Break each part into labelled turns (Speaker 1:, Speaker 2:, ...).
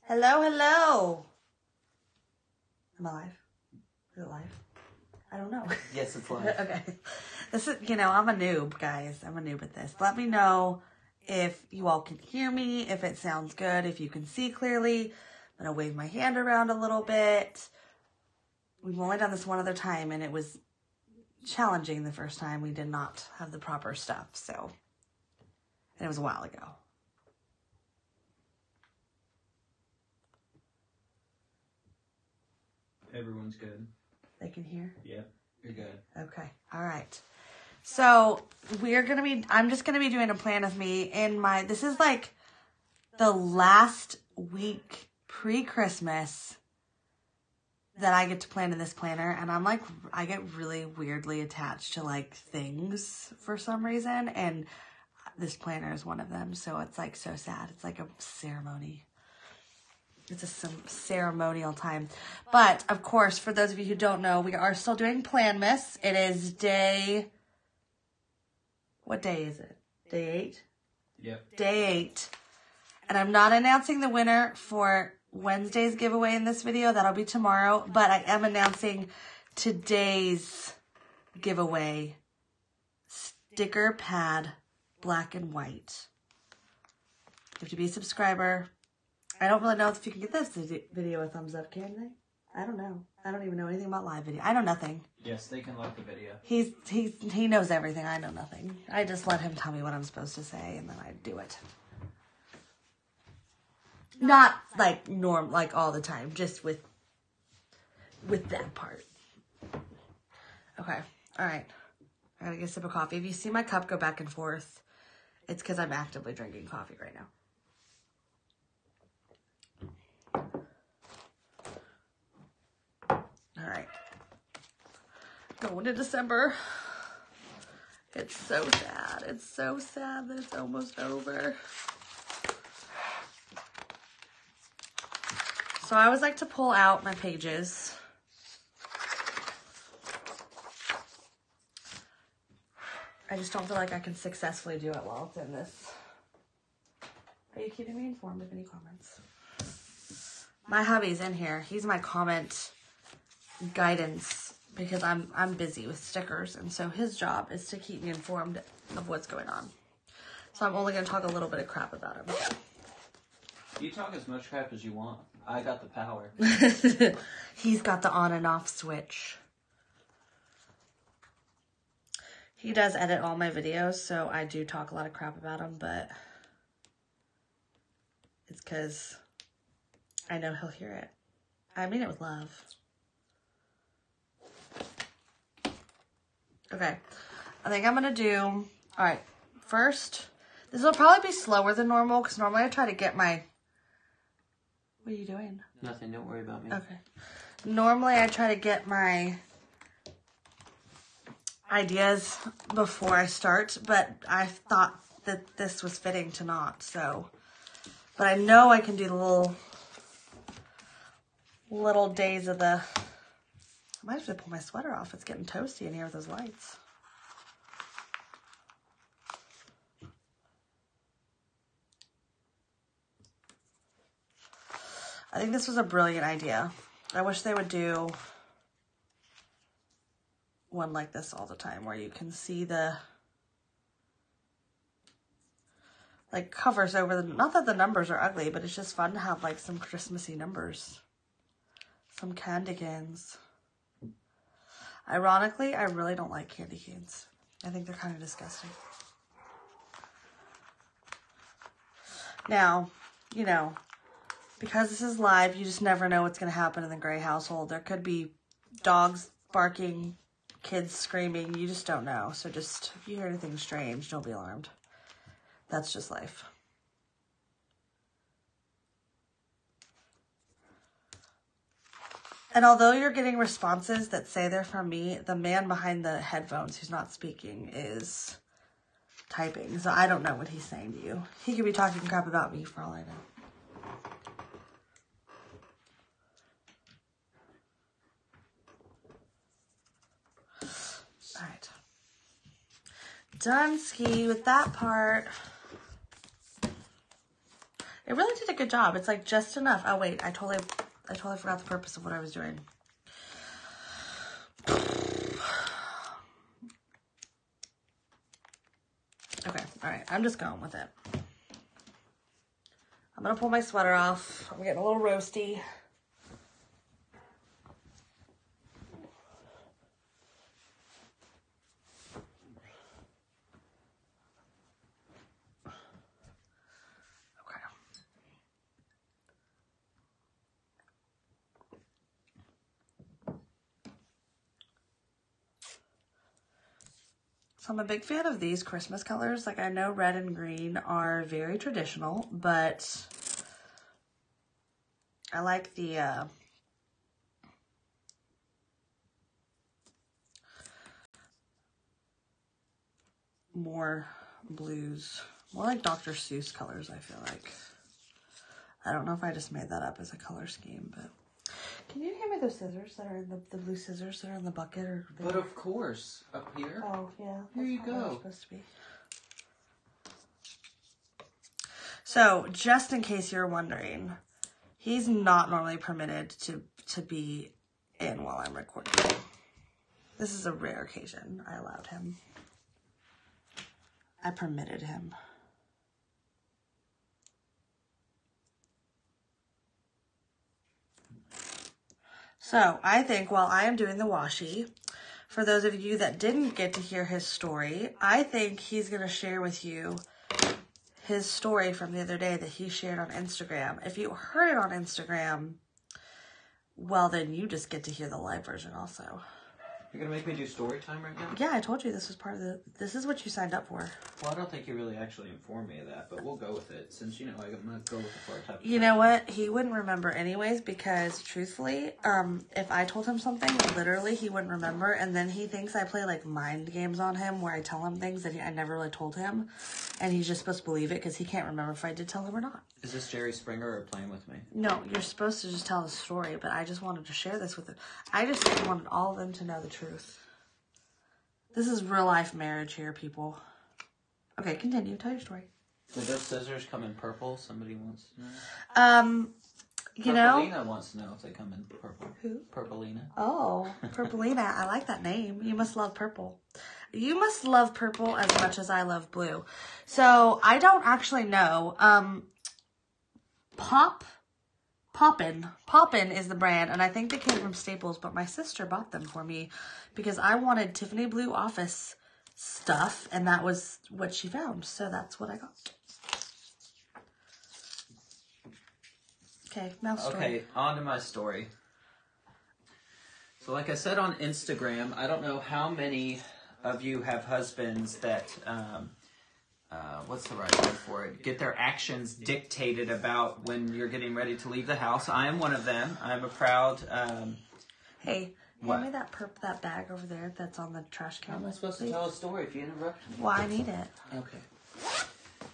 Speaker 1: Hello, hello. Am I live? Is it live? I don't know.
Speaker 2: Yes, it's live.
Speaker 1: Okay. This is, I'm a noob, guys. I'm a noob at this. Let me know if you all can hear me, if it sounds good, if you can see clearly. I'm going to wave my hand around a little bit. We've only done this one other time, and it was challenging the first time. We did not have the proper stuff, so. And it was a while ago.
Speaker 2: Everyone's good.
Speaker 1: They can hear?
Speaker 2: Yep, you're good.
Speaker 1: Okay, all right. So I'm just gonna be doing a plan with me this is like the last week pre-Christmas that I get to plan in this planner, and I get really weirdly attached to like things for some reason, and this planner is one of them. So it's like so sad. It's like a ceremony. It's a ceremonial time. But, of course, for those of you who don't know, we are still doing Planmas. It is what day is it? Day 8?
Speaker 2: Yep.
Speaker 1: Day 8. And I'm not announcing the winner for Wednesday's giveaway in this video. That'll be tomorrow. But I am announcing today's giveaway. Sticker pad, black and white. You have to be a subscriber. I don't really know if you can get this video a thumbs up, can they? I don't know. I don't even know anything about live video. I know nothing.
Speaker 2: Yes, they can like the video.
Speaker 1: He knows everything. I know nothing. I just let him tell me what I'm supposed to say, and then I do it. Not like all the time, just with that part. Okay. All right. I gotta get a sip of coffee. If you see my cup go back and forth, it's because I'm actively drinking coffee right now. All right. Going to December. It's so sad. It's so sad that it's almost over. So I always like to pull out my pages. I just don't feel like I can successfully do it while it's in this. Are you keeping me informed of any comments? My hubby's in here. He's my comment guidance because I'm busy with stickers, and so his job is to keep me informed of what's going on. So I'm only going to talk a little bit of crap about him.
Speaker 2: You talk as much crap as you want. I got the power.
Speaker 1: He's got the on and off switch. He does edit all my videos, so I do talk a lot of crap about him, but it's because I know he'll hear it. I mean it with love. Okay, I think I'm going to do, all right, first, this will probably be slower than normal, because normally I try to get my, what are you doing?
Speaker 2: Nothing, don't worry about me.
Speaker 1: Okay. Normally I try to get my ideas before I start, but I thought that this was fitting to not, so. But I know I can do the little days of the, I might have to pull my sweater off. It's getting toasty in here with those lights. I think this was a brilliant idea. I wish they would do one like this all the time where you can see the like covers over the, not that the numbers are ugly, but it's just fun to have like some Christmassy numbers. Some candy canes. Ironically, I really don't like candy canes. I think they're kind of disgusting. Now, you know, because this is live, you just never know what's going to happen in the Gray household. There could be dogs barking, kids screaming. You just don't know. So just, if you hear anything strange, don't be alarmed. That's just life. And although you're getting responses that say they're from me, the man behind the headphones who's not speaking is typing. So I don't know what he's saying to you. He could be talking crap about me for all I know. All right. Done ski with that part. It really did a good job. It's like just enough. Oh wait, I totally forgot the purpose of what I was doing. Okay, all right, I'm just going with it. I'm gonna pull my sweater off. I'm getting a little roasty. So I'm a big fan of these Christmas colors. Like, I know red and green are very traditional, but I like the more blues, more like Dr. Seuss colors, I feel like. I don't know if I just made that up as a color scheme, but can you hand me those scissors that are in the blue scissors that are in the bucket? Or
Speaker 2: But of course, up here.
Speaker 1: Oh, yeah.
Speaker 2: Here you
Speaker 1: That's not where
Speaker 2: go.
Speaker 1: it's supposed to be. So, just in case you're wondering, he's not normally permitted to be in while I'm recording. This is a rare occasion. I allowed him. I permitted him. So, I think while I am doing the washi, for those of you that didn't get to hear his story, I think he's going to share with you his story from the other day that he shared on Instagram. If you heard it on Instagram, well, then you just get to hear the live version also.
Speaker 2: You're gonna make me do story time right now?
Speaker 1: Yeah, I told you this was part of the... This is what you signed up for.
Speaker 2: Well, I don't think you really actually informed me of that, but we'll go with it since, you know, I'm gonna go with the floor type.
Speaker 1: You know what? He wouldn't remember anyways because, truthfully, if I told him something, literally, he wouldn't remember. And then he thinks I play, like, mind games on him where I tell him things that I never really told him. And he's just supposed to believe it because he can't remember if I did tell him or not.
Speaker 2: Is this Jerry Springer or Playing With Me?
Speaker 1: No, you're supposed to just tell the story, but I just wanted to share this with him. I just wanted all of them to know the truth. This is real life marriage here, people. Okay, continue. Tell your story.
Speaker 2: Did those scissors come in purple? Somebody wants to know.
Speaker 1: You know.
Speaker 2: Purpleina wants to know if they come in purple.
Speaker 1: Who?
Speaker 2: Purpleina.
Speaker 1: Oh, Purpleina. I like that name. You must love purple. You must love purple as much as I love blue. So, I don't actually know. Poppin is the brand, and I think they came from Staples, but my sister bought them for me because I wanted Tiffany blue office stuff, and that was what she found, so that's what I got. Okay, now story.
Speaker 2: Okay, on to my story. So like I said on Instagram, I don't know how many of you have husbands that, what's the right word for it? Get their actions dictated about when you're getting ready to leave the house. I am one of them. I'm a proud,
Speaker 1: Hey,
Speaker 2: what?
Speaker 1: hand me that bag over there that's on the trash can.
Speaker 2: How am I supposed to tell a story if you interrupt me?
Speaker 1: Well, I need it.
Speaker 2: Okay.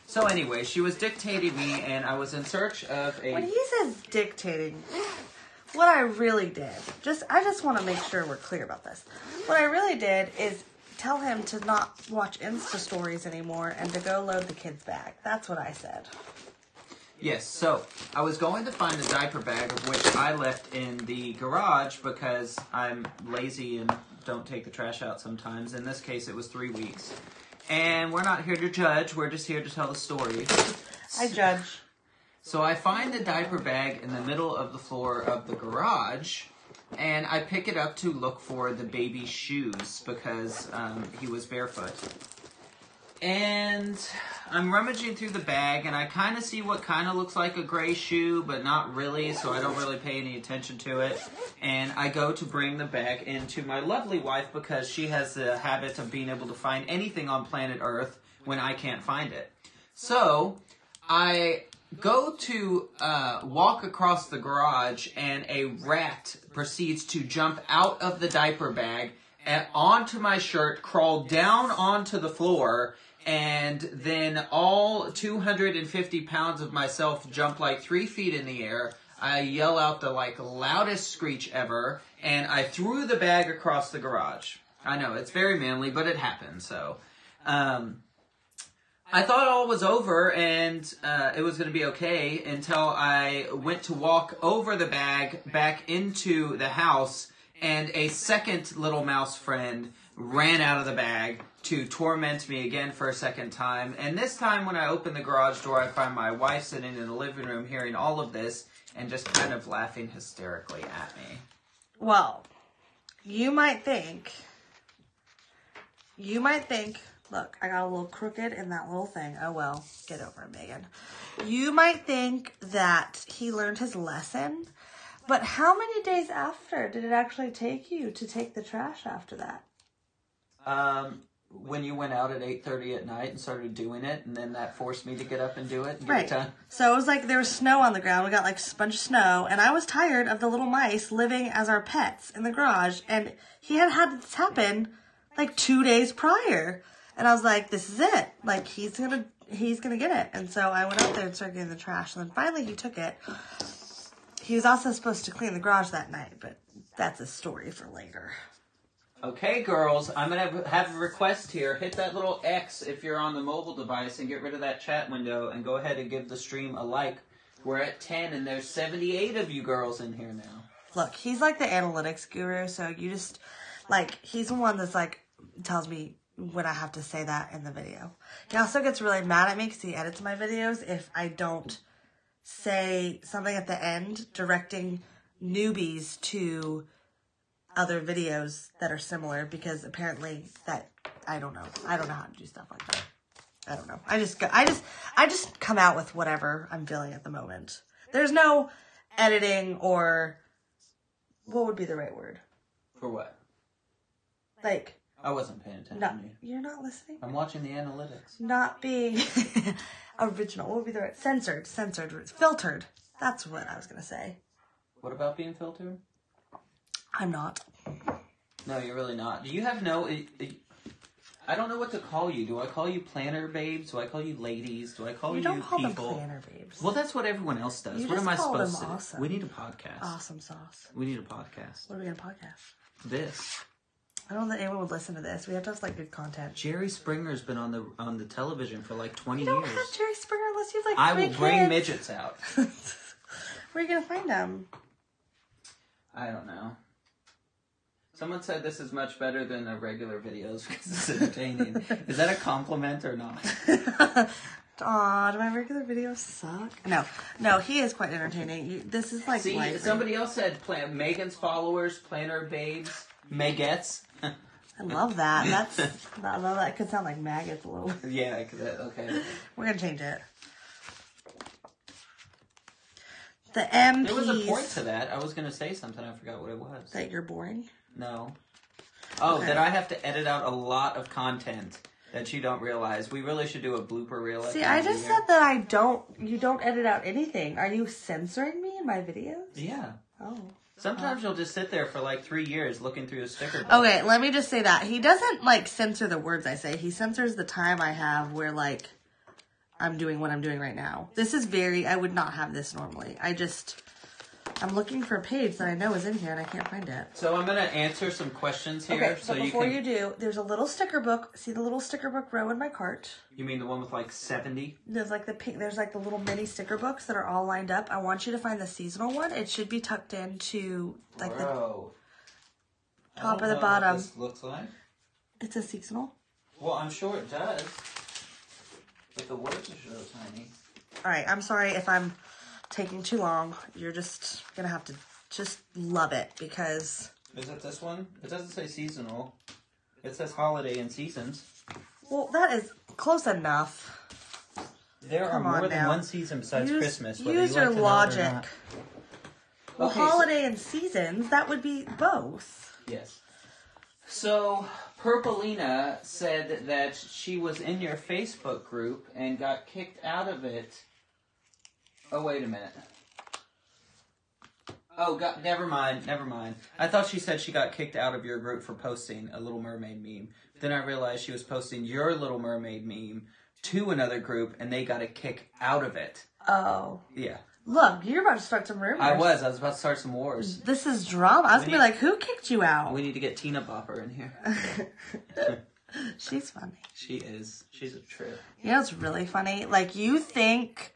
Speaker 2: So anyway, she was dictating me, and I was in search of a...
Speaker 1: When he says dictating, what I really did, I just want to make sure we're clear about this. What I really did is tell him to not watch Insta stories anymore and to go load the kid's bag. That's what I said.
Speaker 2: Yes, so I was going to find a diaper bag of which I left in the garage because I'm lazy and don't take the trash out sometimes. In this case, it was 3 weeks. And we're not here to judge, we're just here to tell the story.
Speaker 1: I judge.
Speaker 2: So I find the diaper bag in the middle of the floor of the garage, and I pick it up to look for the baby's shoes because he was barefoot. And I'm rummaging through the bag, and I kind of see what kind of looks like a gray shoe, but not really, so I don't really pay any attention to it. And I go to bring the bag into my lovely wife because she has the habit of being able to find anything on planet Earth when I can't find it. So I go to walk across the garage, and a rat proceeds to jump out of the diaper bag and onto my shirt, crawl down onto the floor, and then all 250 pounds of myself jump like 3 feet in the air. I yell out the loudest screech ever, and I threw the bag across the garage. I know, it's very manly, but it happened, so... I thought all was over and it was going to be okay until I went to walk over the bag back into the house, and a second little mouse friend ran out of the bag to torment me again for a second time. And this time when I open the garage door, I find my wife sitting in the living room hearing all of this and just kind of laughing hysterically at me.
Speaker 1: Well, you might think, look, I got a little crooked in that little thing. Oh, well, get over it, Megan. You might think that he learned his lesson, but how many days after did it actually take you to take the trash after that?
Speaker 2: When you went out at 8:30 at night and started doing it, and then that forced me to get up and do it. And
Speaker 1: right. So it was like there was snow on the ground. We got like a bunch of snow, and I was tired of the little mice living as our pets in the garage, and he had this happen like 2 days prior. And I was like, this is it. Like, he's gonna get it. And so I went out there and started getting the trash. And then finally he took it. He was also supposed to clean the garage that night, but that's a story for later.
Speaker 2: Okay, girls, I'm going to have a request here. Hit that little X if you're on the mobile device and get rid of that chat window and go ahead and give the stream a like. We're at 10 and there's 78 of you girls in here now.
Speaker 1: Look, he's like the analytics guru, so you just, like, he's the one that's like, tells me when I have to say that in the video. He also gets really mad at me because he edits my videos if I don't say something at the end directing newbies to other videos that are similar, because apparently that, I don't know how to do stuff like that. I don't know. I just come out with whatever I'm feeling at the moment. There's no editing or, what would be the right word?
Speaker 2: For what?
Speaker 1: Like,
Speaker 2: I wasn't paying attention
Speaker 1: not,
Speaker 2: to you.
Speaker 1: you're not listening?
Speaker 2: I'm watching the analytics.
Speaker 1: Not being original. What would be the right? Censored. Filtered. That's what I was going to say.
Speaker 2: What about being filtered?
Speaker 1: I'm not.
Speaker 2: No, you're really not. Do you have I don't know what to call you. Do I call you planner babes? Do I call you ladies? Do I call you people?
Speaker 1: You don't call them planner babes.
Speaker 2: Well, that's what everyone else does.
Speaker 1: You
Speaker 2: What
Speaker 1: just
Speaker 2: am I
Speaker 1: call
Speaker 2: supposed
Speaker 1: them
Speaker 2: to
Speaker 1: awesome.
Speaker 2: do? We need a podcast.
Speaker 1: Awesome sauce.
Speaker 2: We need a podcast.
Speaker 1: What are we going to podcast?
Speaker 2: This.
Speaker 1: I don't think anyone would listen to this. We have to have like good content.
Speaker 2: Jerry Springer's been on the television for like 20
Speaker 1: You
Speaker 2: years.
Speaker 1: don't have Jerry Springer unless you have like
Speaker 2: I
Speaker 1: three
Speaker 2: will bring
Speaker 1: kids.
Speaker 2: midgets out.
Speaker 1: Where are you going to find them?
Speaker 2: I don't know. Someone said this is much better than the regular videos because it's entertaining. Is that a compliment or not?
Speaker 1: Aw, do my regular videos suck? No, he is quite entertaining. This is like
Speaker 2: See, somebody else said Megan's followers, planner babes, Megettes.
Speaker 1: I love that. I love that. It could sound like maggots a little.
Speaker 2: Yeah, okay.
Speaker 1: We're gonna change it. The MPs.
Speaker 2: There was a point to that. I was gonna say something. I forgot what it was.
Speaker 1: That you're boring?
Speaker 2: No. Oh,
Speaker 1: Okay.
Speaker 2: that I have to edit out a lot of content that you don't realize. We really should do a blooper reel.
Speaker 1: See, I just said that you don't edit out anything. Are you censoring me in my videos?
Speaker 2: Yeah.
Speaker 1: Oh.
Speaker 2: Sometimes you'll just sit there for like 3 years looking through a sticker book.
Speaker 1: Okay, let me just say that. He doesn't, like, censor the words I say. He censors the time I have where, like, I'm doing what I'm doing right now. This is I would not have this normally. I'm looking for a page that I know is in here and I can't find it.
Speaker 2: So I'm going to answer some questions here.
Speaker 1: Okay,
Speaker 2: so
Speaker 1: but before you do, there's a little sticker book. See the little sticker book row in my cart?
Speaker 2: You mean the one with like 70?
Speaker 1: There's like the little mini sticker books that are all lined up. I want you to find the seasonal one. It should be tucked into like the top or the bottom.
Speaker 2: What this looks like.
Speaker 1: It's a seasonal.
Speaker 2: Well, I'm sure it does. But the words are so tiny.
Speaker 1: All right, I'm sorry if I'm taking too long. You're just gonna have to just love it because.
Speaker 2: Is it this one? It doesn't say seasonal. It says holiday and seasons.
Speaker 1: Well, that is close enough.
Speaker 2: There are more than one season besides Christmas.
Speaker 1: Use your logic. Well,
Speaker 2: Okay,
Speaker 1: holiday and seasons, that would be both.
Speaker 2: Yes. So, Purpleina said that she was in your Facebook group and got kicked out of it. Oh, wait a minute. Oh, God, never mind. I thought she said she got kicked out of your group for posting a Little Mermaid meme. Then I realized she was posting your Little Mermaid meme to another group, and they got a kick out of it.
Speaker 1: Oh.
Speaker 2: Yeah.
Speaker 1: Look, you're about to start some rumors.
Speaker 2: I was about to start some wars.
Speaker 1: This is drama. I was going to be like, who kicked you out?
Speaker 2: We need to get Tina Bopper in here.
Speaker 1: She's funny.
Speaker 2: She is. She's a trip.
Speaker 1: You know what's really funny? Like, you think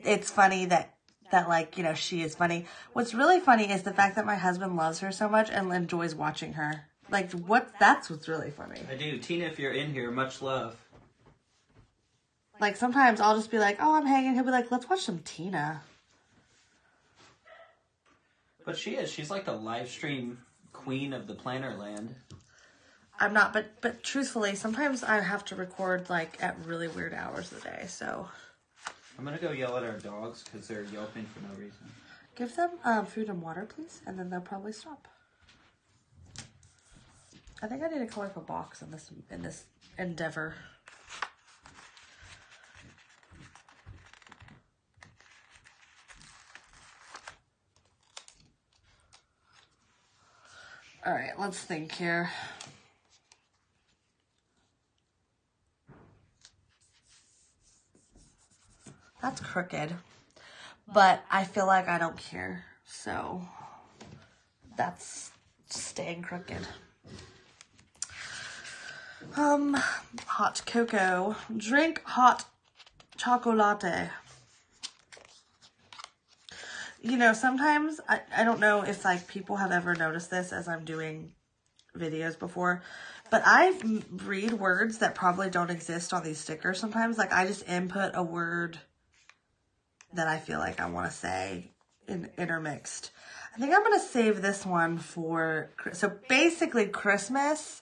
Speaker 1: it's funny that like, you know, she is funny. What's really funny is the fact that my husband loves her so much and enjoys watching her. Like, that's what's really funny.
Speaker 2: I do. Tina, if you're in here, much love.
Speaker 1: Like, sometimes I'll just be like, oh, I'm hanging. He'll be like, let's watch some Tina.
Speaker 2: But she is. She's like the live stream queen of the planner land.
Speaker 1: I'm not, but truthfully, sometimes I have to record, like, at really weird hours of the day, so.
Speaker 2: I'm going to go yell at our dogs because they're yelping for no reason.
Speaker 1: Give them food and water, please, and then they'll probably stop. I think I need a colorful box in this endeavor. All right, let's think here. That's crooked, but I feel like I don't care, so that's staying crooked. Hot cocoa. Drink hot chocolate. You know, sometimes, I don't know if, like, people have ever noticed this as I'm doing videos before, but I read words that probably don't exist on these stickers sometimes. Like, I just input a word that I feel like I want to say intermixed. I think I'm going to save this one for, so basically Christmas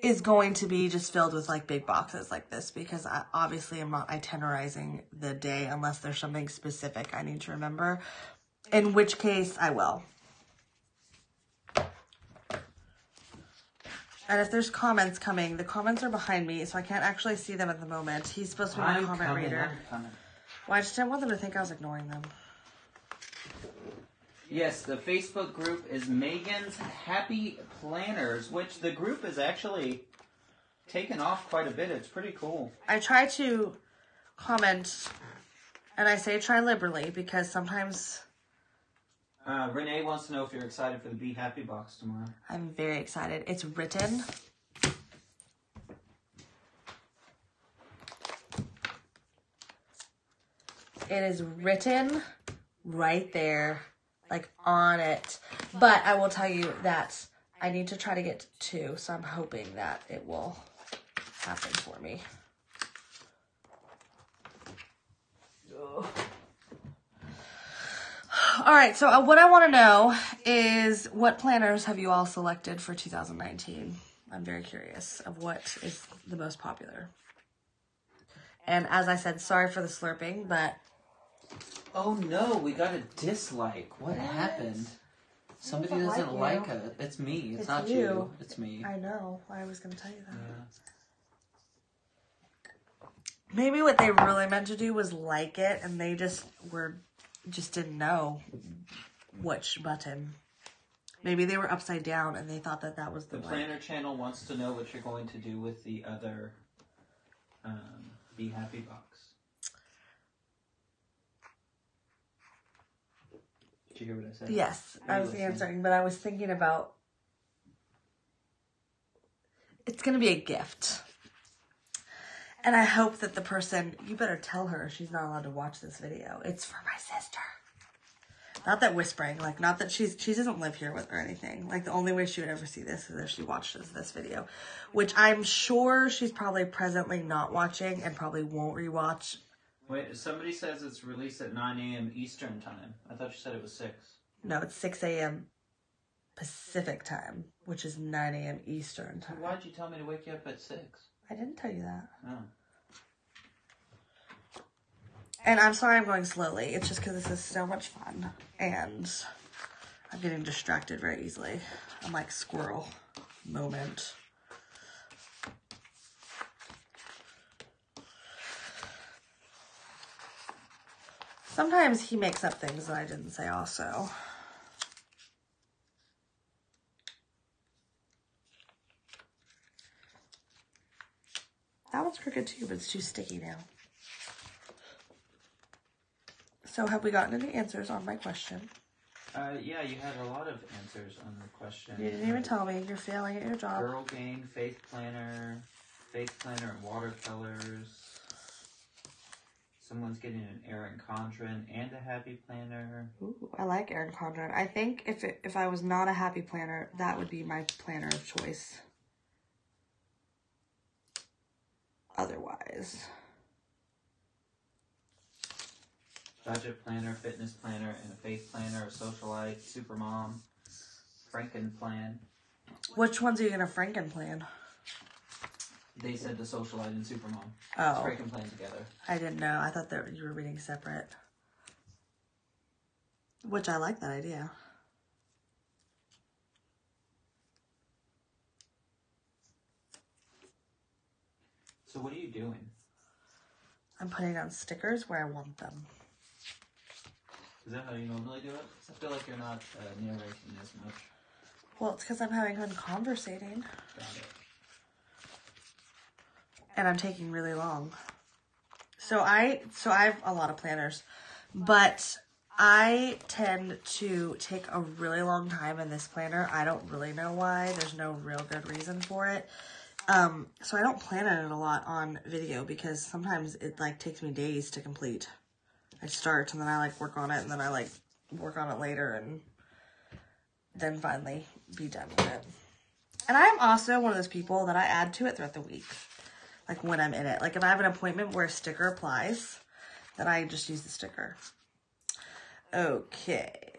Speaker 1: is going to be just filled with like big boxes like this because I obviously am not itinerizing the day unless there's something specific I need to remember, in which case I will. And if there's comments coming, the comments are behind me, so I can't actually see them at the moment. He's supposed to be my comment reader.
Speaker 2: I'm coming.
Speaker 1: Well, I just didn't want them to think I was ignoring them.
Speaker 2: Yes, the Facebook group is Megan's Happy Planners, which the group is actually taken off quite a bit. It's pretty cool.
Speaker 1: I try to comment, and I say try liberally, because sometimes...
Speaker 2: Renee wants to know if you're excited for the Be Happy box tomorrow.
Speaker 1: I'm very excited. It's written. It is written right there, like on it. But I will tell you that I need to try to get 2, so I'm hoping that it will happen for me. Ugh. All right, so what I want to know is what planners have you all selected for 2019? I'm very curious of what is the most popular. And as I said, sorry for the slurping, but...
Speaker 2: Oh no, we got a dislike. What happened? Somebody doesn't like it. It's me. It's not you. It's me.
Speaker 1: I know. I was going to tell you that. Yeah. Maybe what they really meant to do was like it, and they just didn't know which button. Maybe they were upside down and they thought that that was the
Speaker 2: planner channel wants to know what you're going to do with the other Be Happy box. Did you hear what I said?
Speaker 1: Yes, I was answering, but I was thinking about it's going to be a gift. And I hope that the person, you better tell her she's not allowed to watch this video. It's for my sister. Not that whispering, like not that she doesn't live here with or anything. Like the only way she would ever see this is if she watches this video, which I'm sure she's probably presently not watching and probably won't rewatch.
Speaker 2: Wait, somebody says it's released at 9 a.m. Eastern time. I thought you said it was 6.
Speaker 1: No, it's 6 a.m. Pacific time, which is 9 a.m. Eastern time.
Speaker 2: Why'd you tell me to wake you up at 6?
Speaker 1: I didn't tell you that.
Speaker 2: Oh.
Speaker 1: And I'm sorry I'm going slowly. It's just because this is so much fun. And I'm getting distracted very easily. I'm like squirrel moment. Sometimes he makes up things that I didn't say also. That one's crooked too, but it's too sticky now. So have we gotten any answers on my question?
Speaker 2: Yeah, you had a lot of answers on the question.
Speaker 1: You didn't even tell me. You're failing at your job.
Speaker 2: Girl Gang, Faith Planner and watercolors. Someone's getting an Erin Condren and a Happy Planner.
Speaker 1: Ooh, I like Erin Condren. I think if I was not a Happy Planner, that would be my planner of choice. Otherwise.
Speaker 2: Budget planner, fitness planner, and a faith planner, a socialite, supermom, Frankenplan.
Speaker 1: Which ones are you gonna Frankenplan?
Speaker 2: They said the socialite and supermom.
Speaker 1: Oh.
Speaker 2: Frankenplan together.
Speaker 1: I didn't know. I thought that you were reading separate. Which I like that idea.
Speaker 2: So what are you doing?
Speaker 1: I'm putting down stickers where I want them.
Speaker 2: Is that how you normally do it? I feel like you're not narrating as much.
Speaker 1: Well, it's because I'm having fun conversating.
Speaker 2: Got it.
Speaker 1: And I'm taking really long. So I have a lot of planners, but I tend to take a really long time in this planner. I don't really know why. There's no real good reason for it. So I don't plan on it a lot on video because sometimes it like takes me days to complete. I start and then I like work on it and then I like work on it later and then finally be done with it. And I am also one of those people that I add to it throughout the week. Like when I'm in it. Like if I have an appointment where a sticker applies, then I just use the sticker. Okay.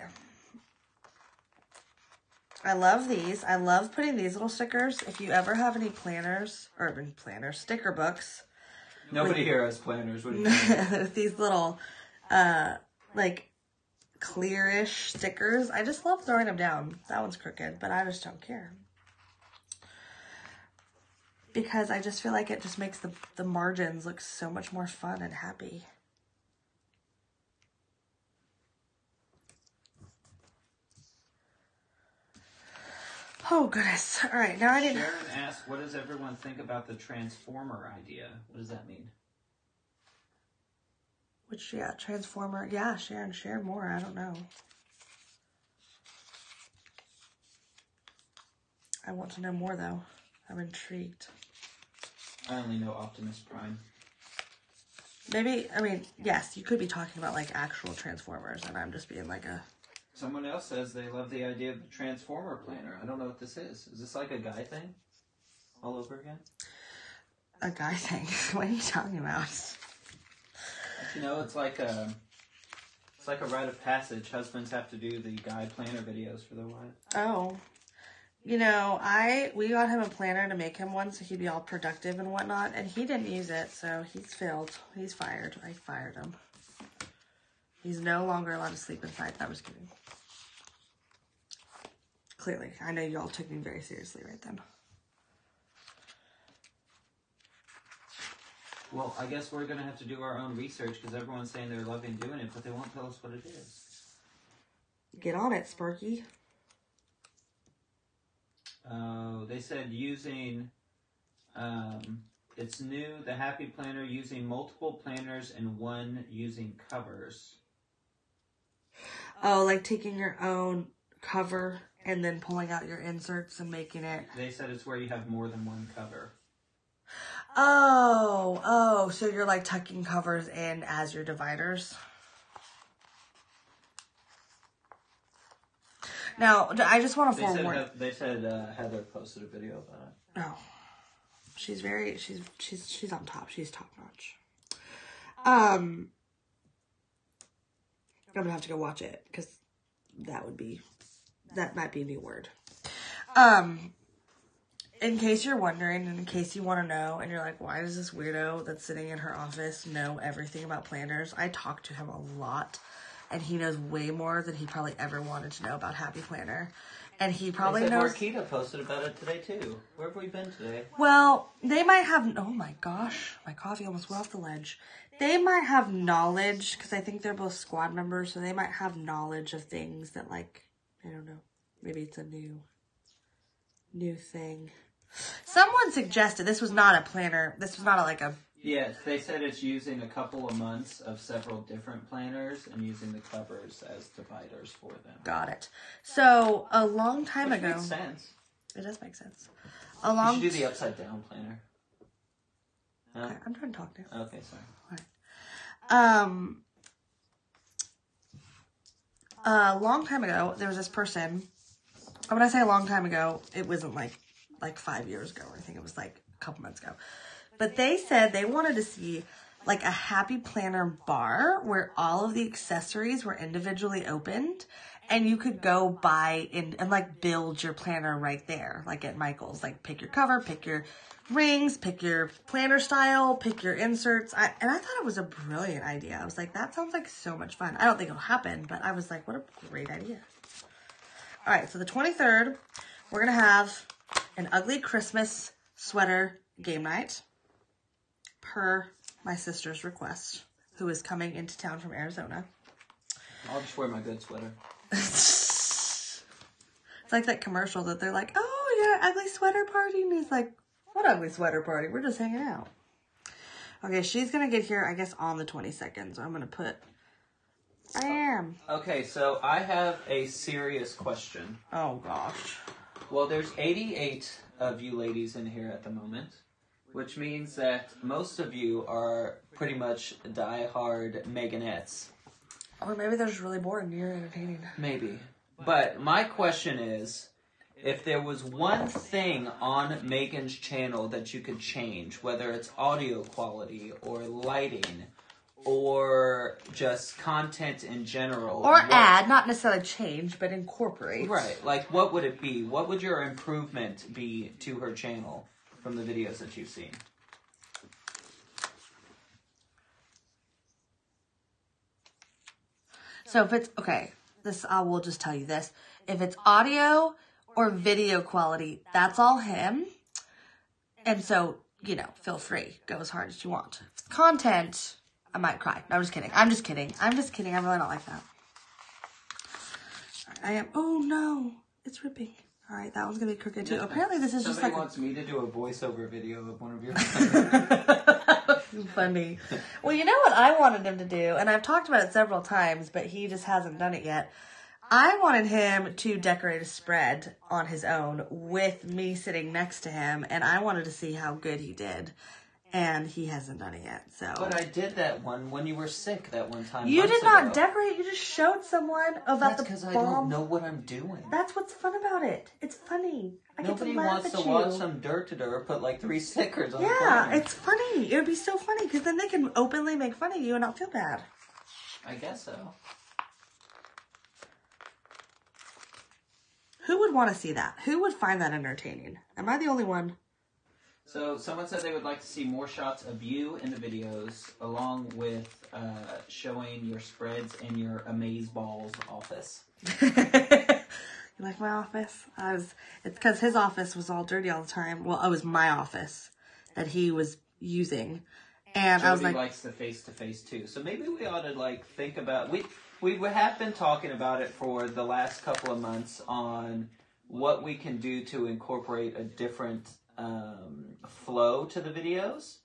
Speaker 1: I love these. I love putting these little stickers. If you ever have any planners, or planners, sticker books.
Speaker 2: Nobody here has planners. What do you think?
Speaker 1: These little, like, clearish stickers. I just love throwing them down. That one's crooked, but I just don't care. because I just feel like it just makes the margins look so much more fun and happy. Oh, goodness. All right, now I didn't...
Speaker 2: Sharon asked, what does everyone think about the transformer idea? What does that mean?
Speaker 1: Which, yeah, transformer. Yeah, Sharon, share more. I don't know. I want to know more, though. I'm intrigued.
Speaker 2: I only know Optimus Prime.
Speaker 1: Maybe, I mean, yes, you could be talking about, like, actual Transformers, and I'm just being like a...
Speaker 2: Someone else says they love the idea of the Transformer planner. I don't know what this is. Is this like a guy thing? All over again?
Speaker 1: A guy thing? What are you talking about?
Speaker 2: You know, it's like a rite of passage. Husbands have to do the guy planner videos for their wives.
Speaker 1: Oh. You know, we got him a planner to make him one so he'd be all productive and whatnot, and he didn't use it, so he's failed. He's fired. I fired him. He's no longer allowed to sleep inside. I was kidding. Clearly. I know you all took me very seriously right then.
Speaker 2: Well, I guess we're going to have to do our own research because everyone's saying they're loving doing it, but they won't tell us what it is.
Speaker 1: Get on it, Sparky.
Speaker 2: They said using, it's new, the Happy Planner, using multiple planners and one using covers.
Speaker 1: Oh, like taking your own cover and then pulling out your inserts and making it...
Speaker 2: They said it's where you have more than one cover.
Speaker 1: Oh, so you're like tucking covers in as your dividers. Now, I just want to forewarn...
Speaker 2: They said Heather posted a video about it.
Speaker 1: Oh. She's on top. She's top notch. I'm gonna have to go watch it because that might be a new word. In case you're wondering, and in case you want to know, and you're like, why does this weirdo that's sitting in her office know everything about planners? I talk to him a lot, and he knows way more than he probably ever wanted to know about Happy Planner. And he probably knows...
Speaker 2: Marquita posted about it today, too. Where have we been today?
Speaker 1: Well, they might have... Oh, my gosh. My coffee almost went off the ledge. They might have knowledge, because I think they're both squad members, so they might have knowledge of things that, like, I don't know. Maybe it's a new thing. Someone suggested this was not a planner. This was not like a...
Speaker 2: Yes, they said it's using a couple of months of several different planners and using the covers as dividers for them.
Speaker 1: Got it. So, a long time ago...
Speaker 2: Makes sense.
Speaker 1: It does make sense.
Speaker 2: You should do the upside down planner. No?
Speaker 1: Okay, I'm trying to talk now.
Speaker 2: Okay, sorry.
Speaker 1: All right. A long time ago, there was this person... When I say a long time ago, it wasn't like 5 years ago or anything. It was like a couple months ago. But they said they wanted to see like a Happy Planner bar where all of the accessories were individually opened and you could go buy and like build your planner right there, like at Michael's. Like pick your cover, pick your rings, pick your planner style, pick your inserts. And I thought it was a brilliant idea. I was like, that sounds like so much fun. I don't think it'll happen, but I was like, what a great idea. All right, so the 23rd, we're going to have an ugly Christmas sweater game night per my sister's request, who is coming into town from Arizona.
Speaker 2: I'll just wear my good sweater.
Speaker 1: It's like that commercial that they're like, oh, you're an ugly sweater party? And he's like, what ugly sweater party? We're just hanging out. Okay, she's going to get here, I guess, on the 22nd. So I'm going to put... I am.
Speaker 2: Okay, so I have a serious question.
Speaker 1: Oh, gosh.
Speaker 2: Well, there's 88 of you ladies in here at the moment, which means that most of you are pretty much die-hard Meganettes.
Speaker 1: Or maybe they're just really bored and you're entertaining.
Speaker 2: Maybe. But my question is, if there was one thing on Megan's channel that you could change, whether it's audio quality or lighting or just content in general.
Speaker 1: Or add, not necessarily change, but incorporate.
Speaker 2: Right. Like, what would it be? What would your improvement be to her channel from the videos that you've seen?
Speaker 1: So if it's, okay, I will just tell you this. If it's audio or video quality, that's all him. And so, you know, feel free. Go as hard as you want. If it's content, I might cry. No, I'm just kidding. I'm just kidding. I'm just kidding. I really don't like that. I am. Oh, no. It's ripping. All right, that one's going to be crooked, too. Apparently, this is just like...
Speaker 2: Somebody wants me to do a voiceover video of one of your...
Speaker 1: Funny. Well, you know what I wanted him to do? And I've talked about it several times, but he just hasn't done it yet. I wanted him to decorate a spread on his own with me sitting next to him, and I wanted to see how good he did. And he hasn't done it yet, so...
Speaker 2: But I did that one when you were sick that one time.
Speaker 1: You did not decorate. You just showed someone about
Speaker 2: That's
Speaker 1: the
Speaker 2: because I
Speaker 1: bomb.
Speaker 2: don't know what I'm doing.
Speaker 1: That's what's fun about it. It's funny.
Speaker 2: Nobody wants to watch some dirt put like 3 stickers on the
Speaker 1: Yeah,
Speaker 2: plane.
Speaker 1: it's funny. It would be so funny because then they can openly make fun of you and not feel bad.
Speaker 2: I guess so.
Speaker 1: Who would want to see that? Who would find that entertaining? Am I the only one?
Speaker 2: So someone said they would like to see more shots of you in the videos, along with showing your spreads in your Amazeballs office.
Speaker 1: You like my office? It's because his office was all dirty all the time. Well, it was my office that he was using, and
Speaker 2: Jody
Speaker 1: I was like,
Speaker 2: likes the face-to-face too. So maybe we ought to like think about we have been talking about it for the last couple of months on what we can do to incorporate a different flow to the videos.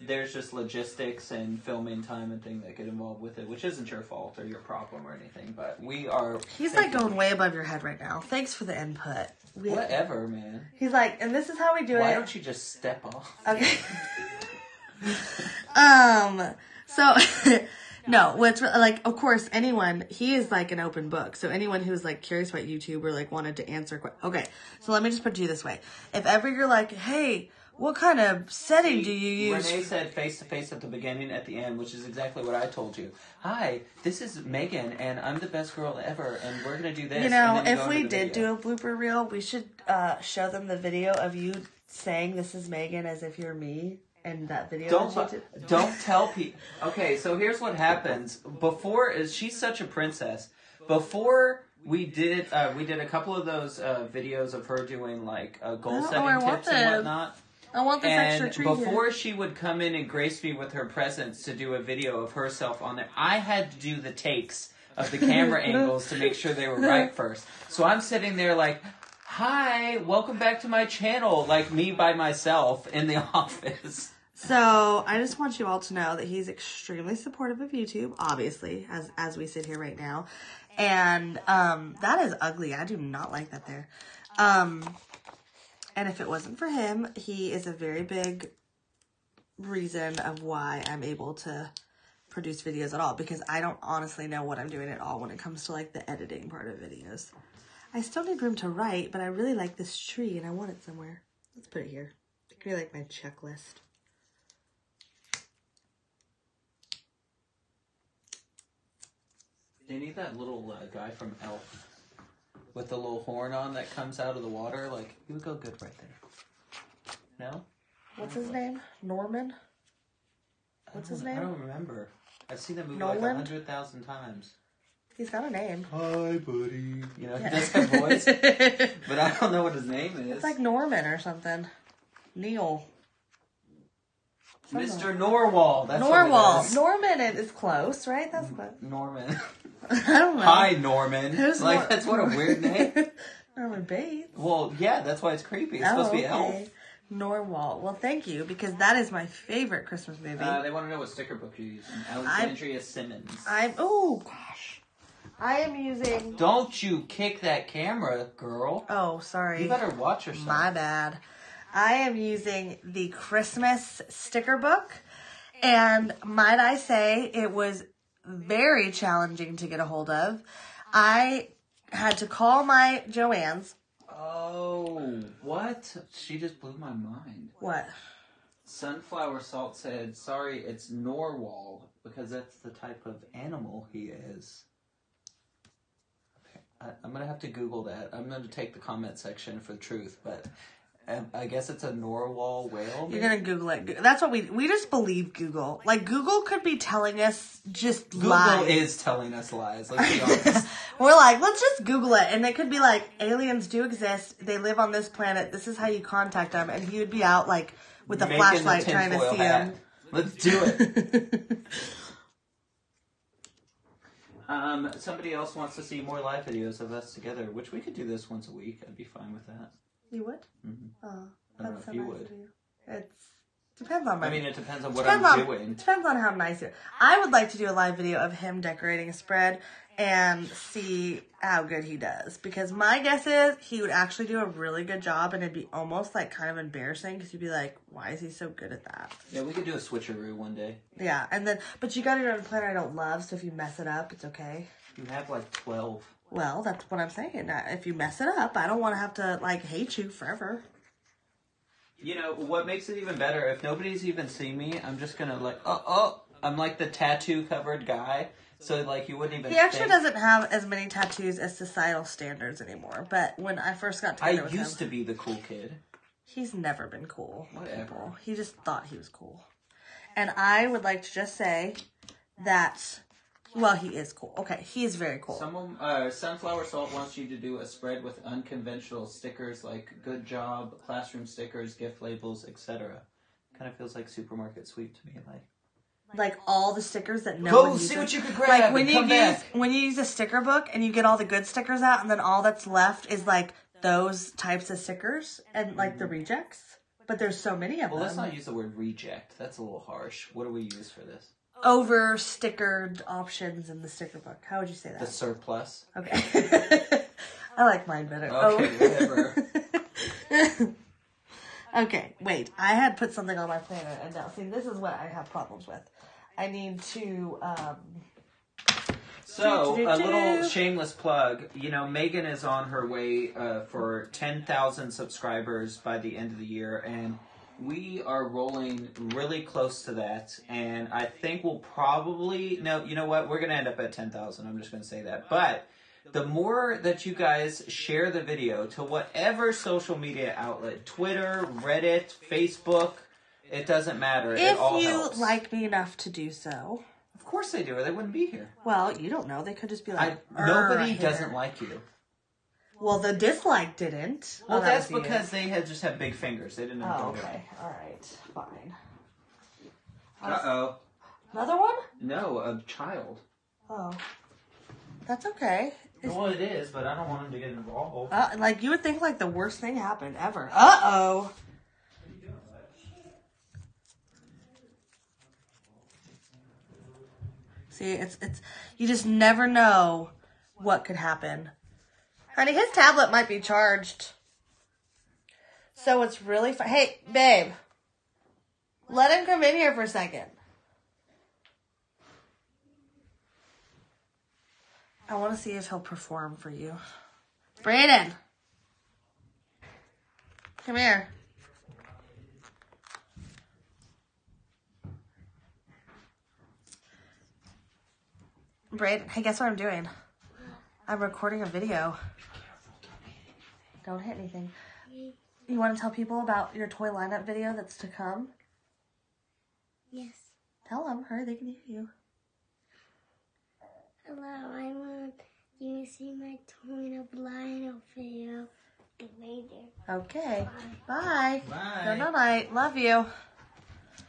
Speaker 2: There's just logistics and filming time and thing that get involved with it, which isn't your fault or your problem or anything, but we are...
Speaker 1: He's like going way above your head right now. Thanks for the input.
Speaker 2: Whatever, man.
Speaker 1: He's like, and this is how we do it.
Speaker 2: Why don't you just step off?
Speaker 1: Okay. So... No, what's like, of course, he is like an open book. So anyone who's like curious about YouTube or like wanted to answer, okay. So let me just put it to you this way. If ever you're like, hey, what kind of setting do you use?
Speaker 2: Renee said face to face at the beginning, at the end, which is exactly what I told you. Hi, this is Megan, and I'm the best girl ever, and we're going to do this.
Speaker 1: You know, if we did do a blooper reel, we should show them the video of you saying this is Megan as if you're me. And that video.
Speaker 2: Don't tell people. Okay, so here's what happens. She's such a princess. Before we did a couple of those videos of her doing like goal setting tips and whatnot.
Speaker 1: I want this extra treat.
Speaker 2: And before she would come in and grace me with her presence to do a video of herself on there, I had to do the takes of the camera angles to make sure they were right first. So I'm sitting there like, hi, welcome back to my channel, like me by myself in the office.
Speaker 1: So I just want you all to know that he's extremely supportive of YouTube, obviously, as we sit here right now. And that is ugly. I do not like that there. And if it wasn't for him, he is a very big reason of why I'm able to produce videos at all. Because I don't honestly know what I'm doing at all when it comes to like the editing part of videos. I still need room to write, but I really like this tree and I want it somewhere. Let's put it here. It could be like my checklist.
Speaker 2: Do you need that little guy from Elf with the little horn on that comes out of the water? Like, he would go good right there. No?
Speaker 1: What's his name? Norman? What's his name?
Speaker 2: I don't remember. I've seen that movie like 100,000 times.
Speaker 1: He's got a name.
Speaker 2: Hi, buddy. You know, he does have a voice, but I don't know what his name is.
Speaker 1: It's like Norman or something. Neil.
Speaker 2: Mr. Norwal. That's
Speaker 1: Norwal.
Speaker 2: What it is.
Speaker 1: Norman is close, right? That's what.
Speaker 2: Norman.
Speaker 1: I don't know.
Speaker 2: Hi, Norman.
Speaker 1: Who's
Speaker 2: like, that's what a weird name.
Speaker 1: Norman Bates.
Speaker 2: Well, yeah, that's why it's creepy. It's supposed to be Elf.
Speaker 1: Norwal. Well, thank you, because that is my favorite Christmas movie.
Speaker 2: They want to know what sticker book you're using. Alexandria Simmons.
Speaker 1: Oh, gosh. I am using...
Speaker 2: Don't you kick that camera, girl.
Speaker 1: Oh, sorry.
Speaker 2: You better watch yourself.
Speaker 1: My bad. I am using the Christmas sticker book, and might I say, it was very challenging to get a hold of. I had to call my Joann's.
Speaker 2: Oh, what? She just blew my mind.
Speaker 1: What?
Speaker 2: Sunflower Salt said, sorry, it's Norwal, because that's the type of animal he is. Okay, I'm going to have to Google that. I'm going to take the comment section for the truth, but... I guess it's a Norwal whale.
Speaker 1: Maybe? You're going to Google it. That's what we just believe Google. Like, Google could be telling us just lies.
Speaker 2: Google is telling us lies. Let's be honest.
Speaker 1: We're like, let's just Google it. And it could be like, aliens do exist. They live on this planet. This is how you contact them. And he would be out like with a flashlight trying to see him.
Speaker 2: Let's do it. Somebody else wants to see more live videos of us together, which we could do this once a week. I'd be fine with that.
Speaker 1: You would?
Speaker 2: Mm-hmm.
Speaker 1: Oh,
Speaker 2: I don't know if you would.
Speaker 1: It depends on
Speaker 2: it depends on what I'm doing.
Speaker 1: Depends on how nice you are. I would like to do a live video of him decorating a spread and see how good he does. Because my guess is he would actually do a really good job, and it'd be almost like kind of embarrassing because you'd be like, why is he so good at that?
Speaker 2: Yeah, we could do a switcheroo one day.
Speaker 1: Yeah, and then, but you got to do it on a planner I don't love, so if you mess it up, it's okay.
Speaker 2: You have like 12.
Speaker 1: Well, that's what I'm saying. If you mess it up, I don't want to have to like hate you forever.
Speaker 2: You know, what makes it even better, if nobody's even seen me, I'm just going to like, I'm like the tattoo-covered guy. So, like, you wouldn't even
Speaker 1: He actually doesn't have as many tattoos as societal standards anymore. But when I first got together with him...
Speaker 2: I used to be the cool kid.
Speaker 1: He's never been cool.
Speaker 2: Whatever.
Speaker 1: He just thought he was cool. And I would like to just say that... Well, he is cool. Okay, he is very cool.
Speaker 2: Sunflower Salt wants you to do a spread with unconventional stickers like good job, classroom stickers, gift labels, etc. Kind of feels like supermarket sweep to me,
Speaker 1: like all the stickers that no one uses.
Speaker 2: Go see what you can grab.
Speaker 1: Like when you use a sticker book and you get all the good stickers out, and then all that's left is like those types of stickers and like the rejects. But there's so many of them.
Speaker 2: Well, let's not use the word reject. That's a little harsh. What do we use for this?
Speaker 1: Over stickered options in the sticker book. How would you say that?
Speaker 2: The surplus.
Speaker 1: Okay. I like mine better.
Speaker 2: Okay, whatever.
Speaker 1: Okay, wait. I had put something on my planner, and now, see, this is what I have problems with. I need to,
Speaker 2: So, a little shameless plug. You know, Megan is on her way for 10,000 subscribers by the end of the year, and we are rolling really close to that. And I think we'll probably... No, you know what? We're going to end up at 10,000. I'm just going to say that. But... the more that you guys share the video to whatever social media outlet, Twitter, Reddit, Facebook, it doesn't matter. It all helps.
Speaker 1: If you like me enough to do so.
Speaker 2: Of course they do, or they wouldn't be here.
Speaker 1: Well, you don't know. They could just be like,
Speaker 2: nobody doesn't like you.
Speaker 1: Well, the dislike didn't.
Speaker 2: Well, that's because they just have big fingers. They didn't know.
Speaker 1: Oh, okay. All right. Fine.
Speaker 2: Uh-oh.
Speaker 1: Another one?
Speaker 2: No, a child.
Speaker 1: Oh. That's okay.
Speaker 2: Well, it is, but I don't want him to get involved.
Speaker 1: Like, you would think, like, the worst thing happened ever. Uh-oh. See, it's, you just never know what could happen. Honey, his tablet might be charged. So it's really fun. Hey, babe. Let him come in here for a second. I want to see if he'll perform for you. Brayden! Come here. Brayden, hey, guess what I'm doing? I'm recording a video. Don't hit anything. You want to tell people about your toy lineup video that's to come?
Speaker 3: Yes.
Speaker 1: Tell them. Hurry, they can hear you.
Speaker 3: Hello, I want you to see my toy lineup video later.
Speaker 1: Okay. Bye.
Speaker 2: Bye.
Speaker 1: Good night. Love you.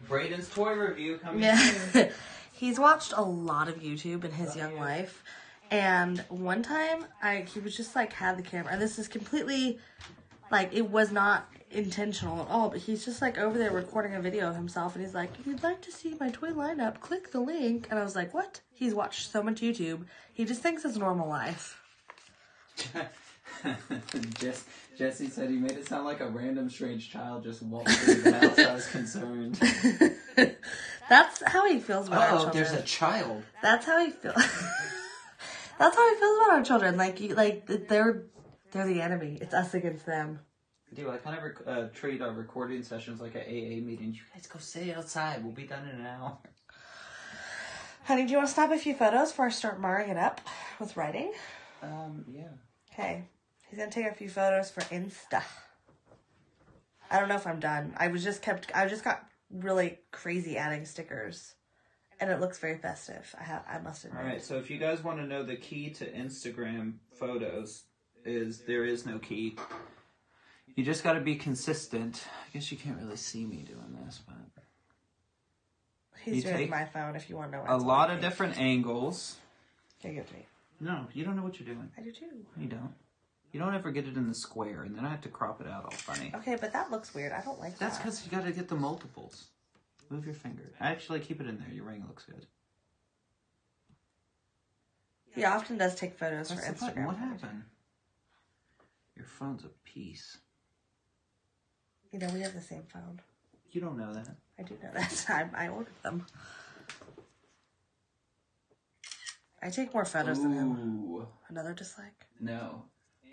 Speaker 2: Brayden's toy review coming
Speaker 1: soon. He's watched a lot of YouTube in his young life. And one time, he was just like, had the camera. And this is completely, like, it was not intentional at all. But he's just like over there recording a video of himself. And he's like, if you'd like to see my toy lineup, click the link. And I was like, what? He's watched so much YouTube. He just thinks it's normal life.
Speaker 2: Jesse said he made it sound like a random strange child just walked through the house. I was concerned.
Speaker 1: That's how he feels about our children.
Speaker 2: There's a child.
Speaker 1: That's how he feels. That's how he feels about our children. Like they're the enemy. It's us against them.
Speaker 2: Dude, I kind of treat our recording sessions like an AA meeting. You guys go sit outside. We'll be done in an hour.
Speaker 1: Honey, do you want to snap a few photos before I start marring it up with writing?
Speaker 2: Yeah.
Speaker 1: Okay. He's going to take a few photos for Insta. I don't know if I'm done. I just got really crazy adding stickers. And it looks very festive. I must admit.
Speaker 2: All right, so if you guys want to know the key to Instagram photos is there is no key. You just got to be consistent. I guess you can't really see me doing this, but
Speaker 1: He's doing my phone if you want to know what
Speaker 2: a lot of different angles.
Speaker 1: Can you give it to me?
Speaker 2: No, you don't know what you're doing.
Speaker 1: I do too.
Speaker 2: You don't. You don't ever get it in the square, and then I have to crop it out all funny.
Speaker 1: Okay, but that looks weird. I don't like that.
Speaker 2: That's because you got to get the multiples. Move your finger. Actually, keep it in there. Your ring looks good.
Speaker 1: He often does take photos for
Speaker 2: That's the button.
Speaker 1: Instagram.
Speaker 2: What happened? Your phone's a piece.
Speaker 1: You know, we have the same phone.
Speaker 2: You don't know that.
Speaker 1: I do know that. I ordered them. I take more photos than him. Another dislike?
Speaker 2: No.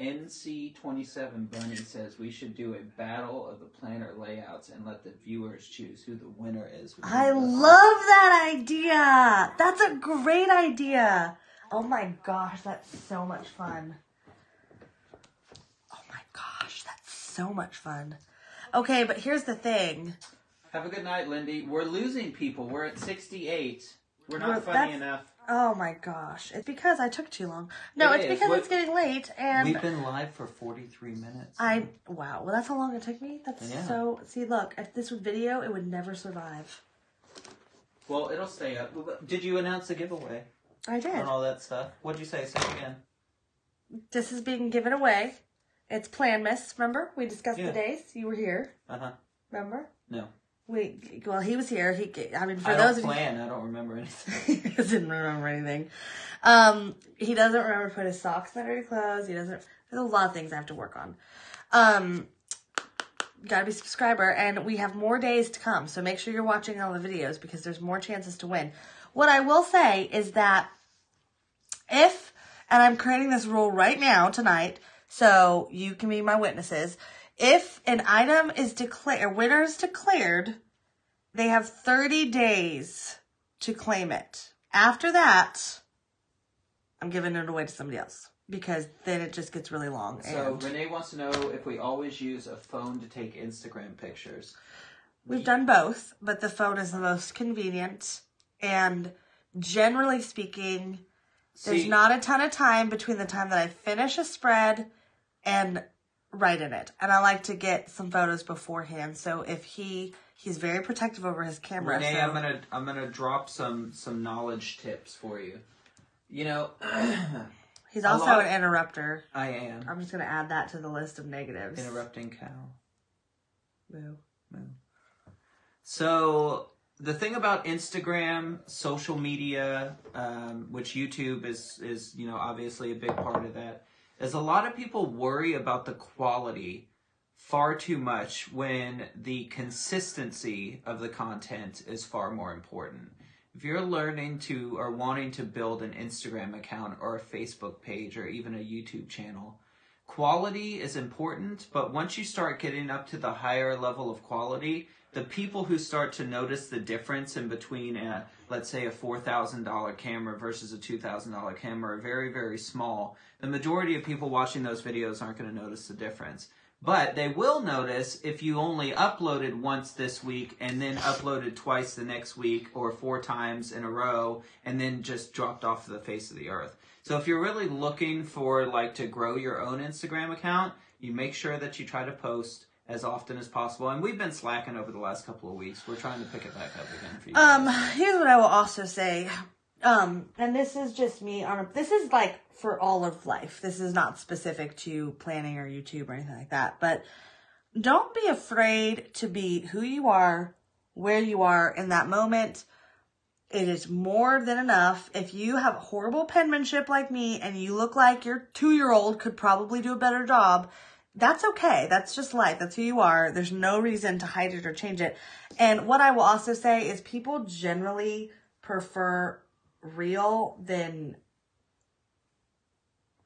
Speaker 2: NC27 Bunny says we should do a battle of the planner layouts and let the viewers choose who the winner is.
Speaker 1: I love that idea. That's a great idea. Oh my gosh, that's so much fun. Oh my gosh, that's so much fun. Okay, but here's the thing.
Speaker 2: Have a good night, Lindy. We're losing people. We're at 68. We're not funny enough.
Speaker 1: Oh my gosh. It's because I took too long. No, it's because it's getting late and
Speaker 2: we've been live for 43 minutes.
Speaker 1: Wow. Well, that's how long it took me? That's so... See, look. If this was video, it would never survive.
Speaker 2: Well, it'll stay up. Did you announce the giveaway?
Speaker 1: I did.
Speaker 2: And all that stuff. What'd you say? Say it again.
Speaker 1: This is being given away. It's Planmas. Remember? We discussed the days. You were here. Uh-huh. Remember?
Speaker 2: No.
Speaker 1: Well, he was here. I don't remember anything. He doesn't remember anything. He doesn't remember to put his socks in dirty clothes. There's a lot of things I have to work on. Gotta be a subscriber, and we have more days to come. So make sure you're watching all the videos because there's more chances to win. What I will say is that and I'm creating this rule right now tonight, so you can be my witnesses. If an item is winner is declared, they have 30 days to claim it. After that, I'm giving it away to somebody else because then it just gets really long.
Speaker 2: So Renee wants to know if we always use a phone to take Instagram pictures.
Speaker 1: We've done both, but the phone is the most convenient. And generally speaking, there's not a ton of time between the time that I finish a spread and write in it. And I like to get some photos beforehand. So if he's very protective over his camera.
Speaker 2: Renee, I'm gonna drop some knowledge tips for you. You know,
Speaker 1: he's also an interrupter.
Speaker 2: I am.
Speaker 1: I'm just gonna add that to the list of negatives.
Speaker 2: Interrupting cow.
Speaker 1: Moo.
Speaker 2: Moo. So the thing about Instagram, social media, which YouTube is obviously a big part of that, is a lot of people worry about the quality far too much when the consistency of the content is far more important. If you're learning to or wanting to build an Instagram account or a Facebook page or even a YouTube channel, quality is important, but once you start getting up to the higher level of quality, the people who start to notice the difference in between, let's say, a $4,000 camera versus a $2,000 camera are very, very small. The majority of people watching those videos aren't going to notice the difference. But they will notice if you only uploaded once this week and then uploaded twice the next week or 4 times in a row and then just dropped off the face of the earth. So if you're really looking for to grow your own Instagram account, you make sure that you try to post as often as possible. And we've been slacking over the last couple of weeks. We're trying to pick it back up again for you.
Speaker 1: Here's what I will also say. And this is just me this is for all of life. This is not specific to planning or YouTube or anything like that. But don't be afraid to be who you are, where you are in that moment. It is more than enough. If you have horrible penmanship like me and you look like your 2-year-old could probably do a better job, that's okay. That's just life. That's who you are. There's no reason to hide it or change it. And what I will also say is people generally prefer real than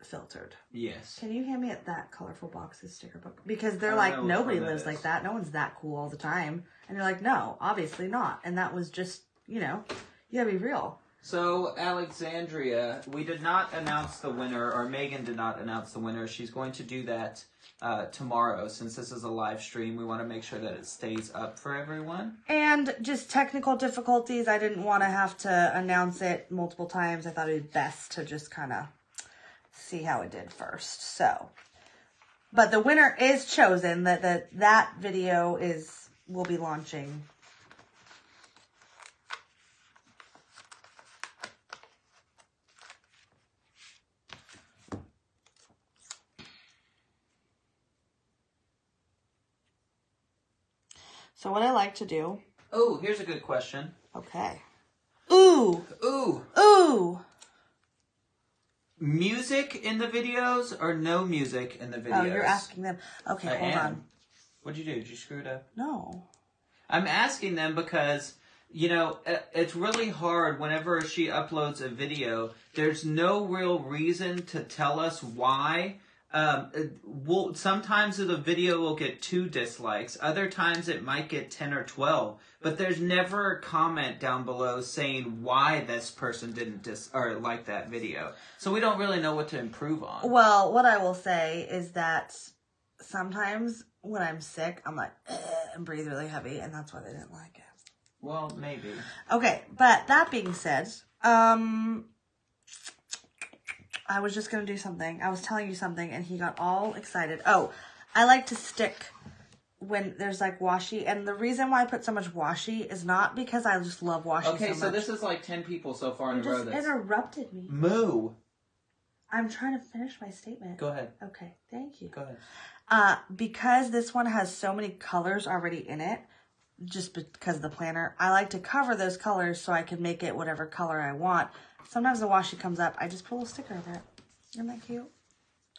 Speaker 1: filtered.
Speaker 2: Yes.
Speaker 1: Can you hand me that colorful boxes sticker book? Because they're like, nobody lives like that. No one's that cool all the time. And you're like, no, obviously not. And that was just, you gotta be real.
Speaker 2: So, Alexandria, we did not announce the winner, or Megan did not announce the winner. She's going to do that tomorrow. Since this is a live stream, we want to make sure that it stays up for everyone.
Speaker 1: And just technical difficulties. I didn't want to have to announce it multiple times. I thought it would be best to just kind of see how it did first. So, but the winner is chosen. That video will be launching. So what I like to do...
Speaker 2: Oh, here's a good question.
Speaker 1: Okay. Ooh.
Speaker 2: Ooh.
Speaker 1: Ooh.
Speaker 2: Music in the videos or no music in the videos?
Speaker 1: Oh, you're asking them. Okay, hold on.
Speaker 2: What'd you do? Did you screw it up?
Speaker 1: No.
Speaker 2: I'm asking them because, you know, it's really hard whenever she uploads a video. There's no real reason to tell us why. Sometimes the video will get 2 dislikes. Other times it might get 10 or 12. But there's never a comment down below saying why this person didn't like that video. So we don't really know what to improve on.
Speaker 1: Well, what I will say is that sometimes when I'm sick, I'm like, and breathe really heavy, and that's why they didn't like it.
Speaker 2: Well, maybe.
Speaker 1: Okay, but that being said, I was just going to do something. I was telling you something, and he got all excited. Oh, I like to stick when there's, like, washi. And the reason why I put so much washi is not because I just love washi so much.
Speaker 2: Okay, so this is, like, 10 people so far in a row.
Speaker 1: You just interrupted me.
Speaker 2: Moo.
Speaker 1: I'm trying to finish my statement.
Speaker 2: Go ahead.
Speaker 1: Okay, thank you.
Speaker 2: Go ahead.
Speaker 1: Because this one has so many colors already in it, just because of the planner, I like to cover those colors so I can make it whatever color I want. Sometimes the washi comes up. I just put a little sticker over it. Isn't that cute?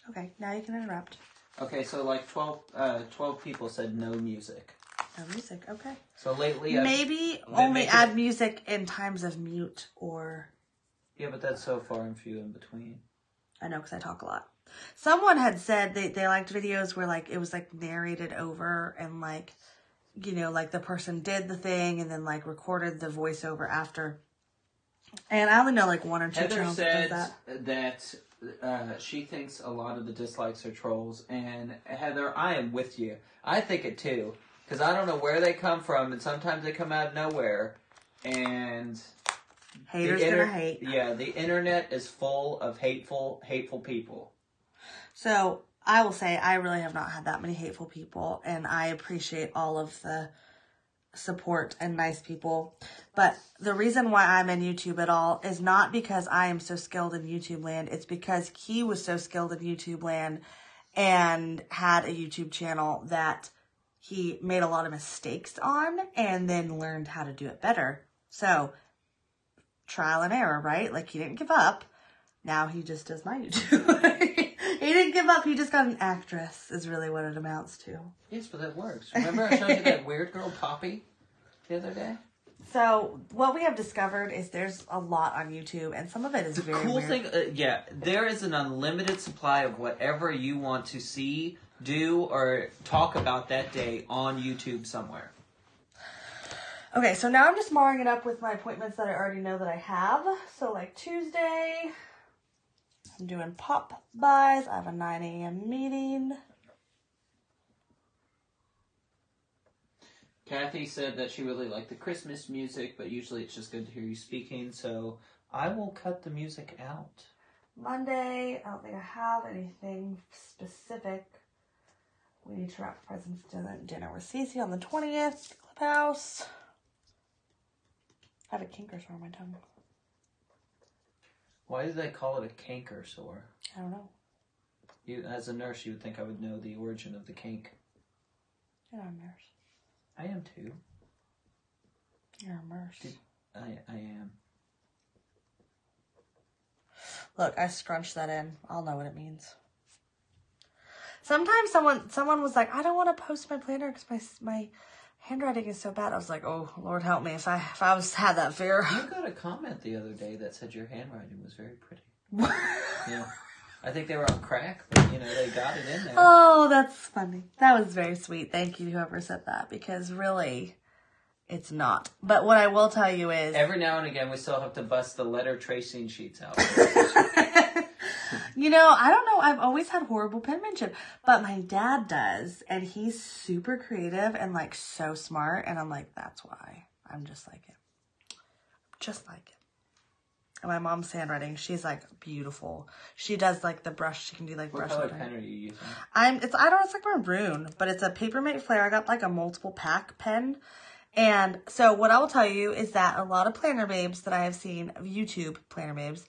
Speaker 1: Okay, now you can interrupt.
Speaker 2: Okay, so like 12 people said no music.
Speaker 1: No music, okay.
Speaker 2: So lately...
Speaker 1: Maybe only add music in times of mute or...
Speaker 2: Yeah, but that's so far and few in between.
Speaker 1: I know, because I talk a lot. Someone had said they liked videos where like it was like narrated over and like, you know, like the person did the thing and then like recorded the voiceover after. And I only know like 1 or 2 channels that does
Speaker 2: that. She thinks a lot of the dislikes are trolls. And Heather, I am with you. I think it too. Because I don't know where they come from. And sometimes they come out of nowhere. And...
Speaker 1: haters gonna hate.
Speaker 2: Yeah, the internet is full of hateful people.
Speaker 1: So, I will say, I really have not had that many hateful people. And I appreciate all of the support and nice people. But the reason why I'm in YouTube at all is not because I am so skilled in YouTube land. It's because he was so skilled in YouTube land and had a YouTube channel that he made a lot of mistakes on and then learned how to do it better. So, trial and error, right? Like, he didn't give up. Now he just does my YouTube. He didn't give up. He just got an actress is really what it amounts to.
Speaker 2: Yes, but that works. Remember I showed you that weird girl Poppy the other day?
Speaker 1: So, what we have discovered is there's a lot on YouTube, and some of it is very
Speaker 2: cool
Speaker 1: weird.
Speaker 2: thing, yeah, there is an unlimited supply of whatever you want to see, do, or talk about that day on YouTube somewhere.
Speaker 1: Okay, so now I'm just marring it up with my appointments that I already know that I have. So, like Tuesday, I'm doing pop buys. I have a 9 a.m. meeting.
Speaker 2: Kathy said that she really liked the Christmas music, but usually it's just good to hear you speaking, so I will cut the music out.
Speaker 1: Monday, I don't think I have anything specific. We need to wrap presents dinner with Cece on the 20th. Clubhouse. I have a canker sore on my tongue.
Speaker 2: Why do they call it a canker sore?
Speaker 1: I don't know.
Speaker 2: You, as a nurse, you would think I would know the origin of the kink.
Speaker 1: You're not a nurse.
Speaker 2: I am too.
Speaker 1: You're a nurse.
Speaker 2: I am.
Speaker 1: Look, I scrunched that in. I'll know what it means. Sometimes someone was like, I don't want to post my planner because my handwriting is so bad. I was like, oh, Lord help me if I had that fear.
Speaker 2: You got a comment the other day that said your handwriting was very pretty. Yeah. I think they were on crack, but, you know, they got it in there.
Speaker 1: Oh, that's funny. That was very sweet. Thank you, whoever said that, because really, It's not. But what I will tell you is...
Speaker 2: Every now and again, we still have to bust the letter tracing sheets out.
Speaker 1: You know, I don't know. I've always had horrible penmanship. But my dad does. And he's super creative and, like, so smart. And I'm like, that's why. I'm just like him. Just like him. And my mom's handwriting, she's, like, beautiful. She does, like, the brush. She can do, like, brush.
Speaker 2: What color pen are you using?
Speaker 1: It's like maroon. But it's a Papermate Flare. I got, like, a multiple pack pen. And so what I will tell you is that a lot of planner babes that I have seen, YouTube planner babes,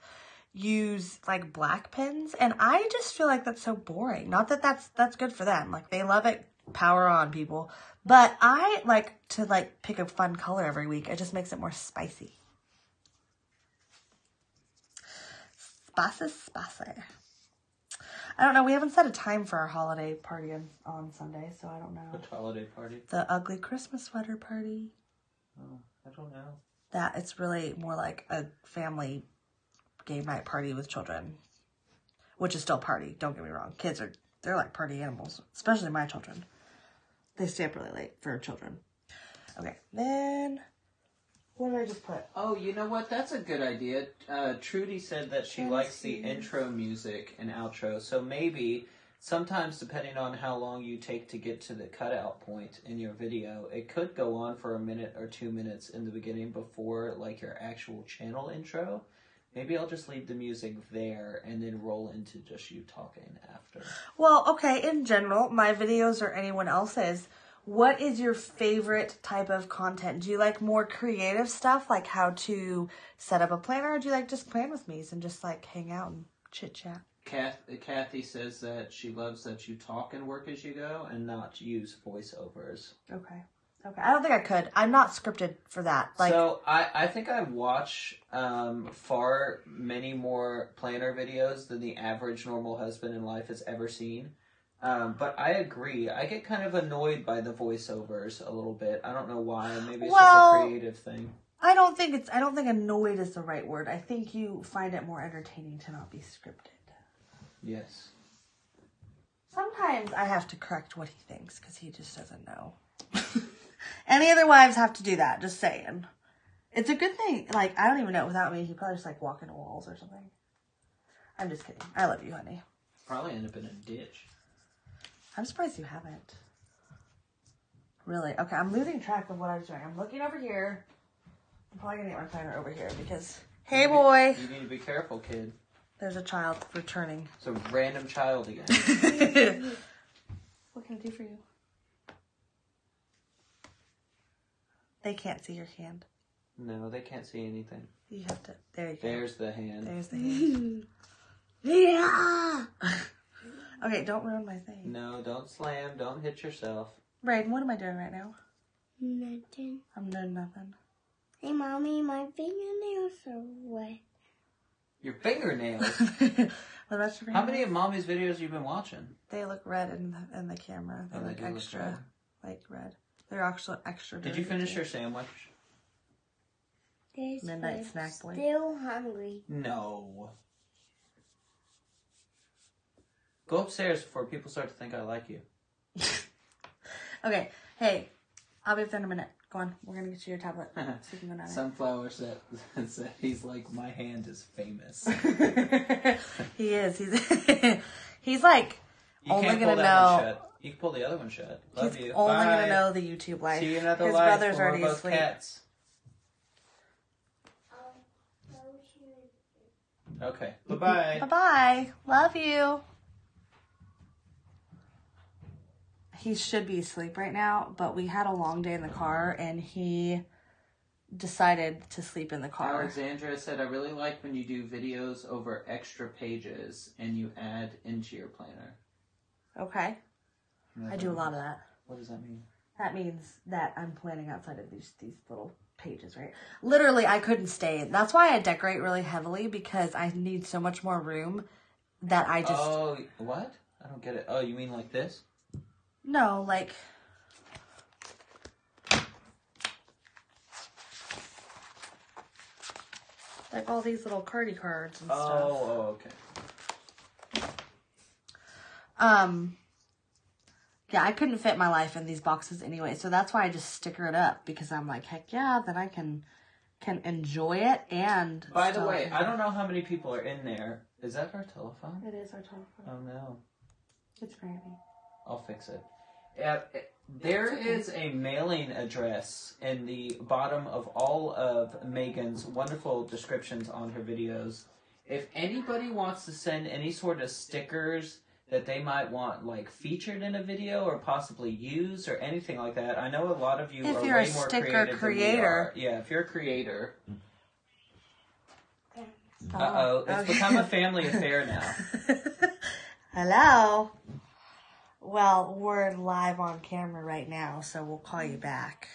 Speaker 1: use like black pens. And I just feel like that's so boring. Not that that's good for them. Like they love it. Power on, people. But I like to like pick a fun color every week. It just makes it more spicy. Spicy. I don't know. We haven't set a time for our holiday party on Sunday, so I don't know.
Speaker 2: Which holiday party?
Speaker 1: The ugly Christmas sweater party.
Speaker 2: Oh, I don't know.
Speaker 1: That it's really more like a family game night party with children, which is still party. Don't get me wrong. Kids they're like party animals, especially my children. They stay up really late for children. Okay, then what did I just put?
Speaker 2: Oh, you know what? That's a good idea. Trudy said that she likes the intro music and outro. So maybe sometimes, depending on how long you take to get to the cutout point in your video, it could go on for a minute or 2 minutes in the beginning before like your actual channel intro. Maybe I'll just leave the music there and then roll into just you talking after. Well,
Speaker 1: okay. In general, my videos or anyone else's, what is your favorite type of content? Do you like more creative stuff, like how to set up a planner, or do you like just plan with me and just like hang out and chit chat?
Speaker 2: Kathy says that she loves that you talk and work as you go and not use voiceovers.
Speaker 1: Okay. I don't think I could. I'm not scripted for that. Like,
Speaker 2: so I think I watch far many more planner videos than the average normal husband in life has ever seen. But I agree. I get kind of annoyed by the voiceovers a little bit. I don't know why. Maybe it's just a creative thing. I don't think annoyed is the right word. I think you find it more entertaining to not be scripted. Yes. Sometimes I have to correct what he thinks because he just doesn't know. Any other wives have to do that, just saying. It's a good thing. Like, I don't even know. Without me, he'd probably just, like, walk into walls or something. I'm just kidding. I love you, honey. Probably end up in a ditch. I'm surprised you haven't. Really? Okay, I'm losing track of what I was doing. I'm looking over here. I'm probably going to get my planner over here because... Hey, boy! You need to be careful, kid. There's a child returning. It's a random child again. What can I do for you? They can't see your hand. No, they can't see anything. You have to. There you go. There's the hand. There's the hand. Yeah. Okay, don't ruin my thing. No, don't slam. Don't hit yourself. Braden, what am I doing right now?
Speaker 3: Nothing.
Speaker 1: I'm doing nothing.
Speaker 3: Hey, Mommy, my fingernails are wet.
Speaker 2: Your fingernails?
Speaker 1: What about your
Speaker 2: How many of Mommy's videos have you been watching?
Speaker 1: They look red in the camera. They look extra, like red. They're actually extra.
Speaker 2: Did you finish your sandwich?
Speaker 1: Midnight snack boy.
Speaker 3: Still hungry.
Speaker 2: No. Go upstairs before people start to think I like you.
Speaker 1: Okay. Hey, I'll be up there in a minute. Go on. We're going to get you your tablet. So you can go down.
Speaker 2: Sunflower said he's like, my hand is famous.
Speaker 1: He is. He's like, only going to know.
Speaker 2: You can pull the other one shut. Love
Speaker 1: He's
Speaker 2: you.
Speaker 1: only going to know the YouTube life.
Speaker 2: See you another
Speaker 1: His
Speaker 2: life.
Speaker 1: brother's already asleep.
Speaker 2: Cats. Okay. Bye-bye.
Speaker 1: Bye-bye. Love you. He should be asleep right now, but we had a long day in the car, and he decided to sleep in the car.
Speaker 2: Alexandra said, I really like when you do videos over extra pages and you add into your planner.
Speaker 1: Okay. I do a lot of that.
Speaker 2: What does that mean?
Speaker 1: That means that I'm planning outside of these little pages, right? Literally, I couldn't stay. That's why I decorate really heavily, because I need so much more room that I just...
Speaker 2: Oh, what? I don't get it. Oh, you mean like this?
Speaker 1: No, like... Like all these little cardy cards and stuff.
Speaker 2: Oh, okay.
Speaker 1: Yeah, I couldn't fit my life in these boxes anyway, so that's why I just sticker it up, because I'm like, heck yeah, then I can enjoy it and...
Speaker 2: By the way, I don't know how many people are in there. Is that our telephone?
Speaker 1: It is our telephone.
Speaker 2: Oh, no.
Speaker 1: It's Granny.
Speaker 2: I'll fix it. There is a mailing address in the bottom of all of Megan's wonderful descriptions on her videos. If anybody wants to send any sort of stickers that they might want like featured in a video or possibly used or anything like that, I know a lot of you are way more creative than we are. Yeah, if you're a creator. Uh-oh, it's become a family affair now.
Speaker 1: Hello. Well, we're live on camera right now, so we'll call you back.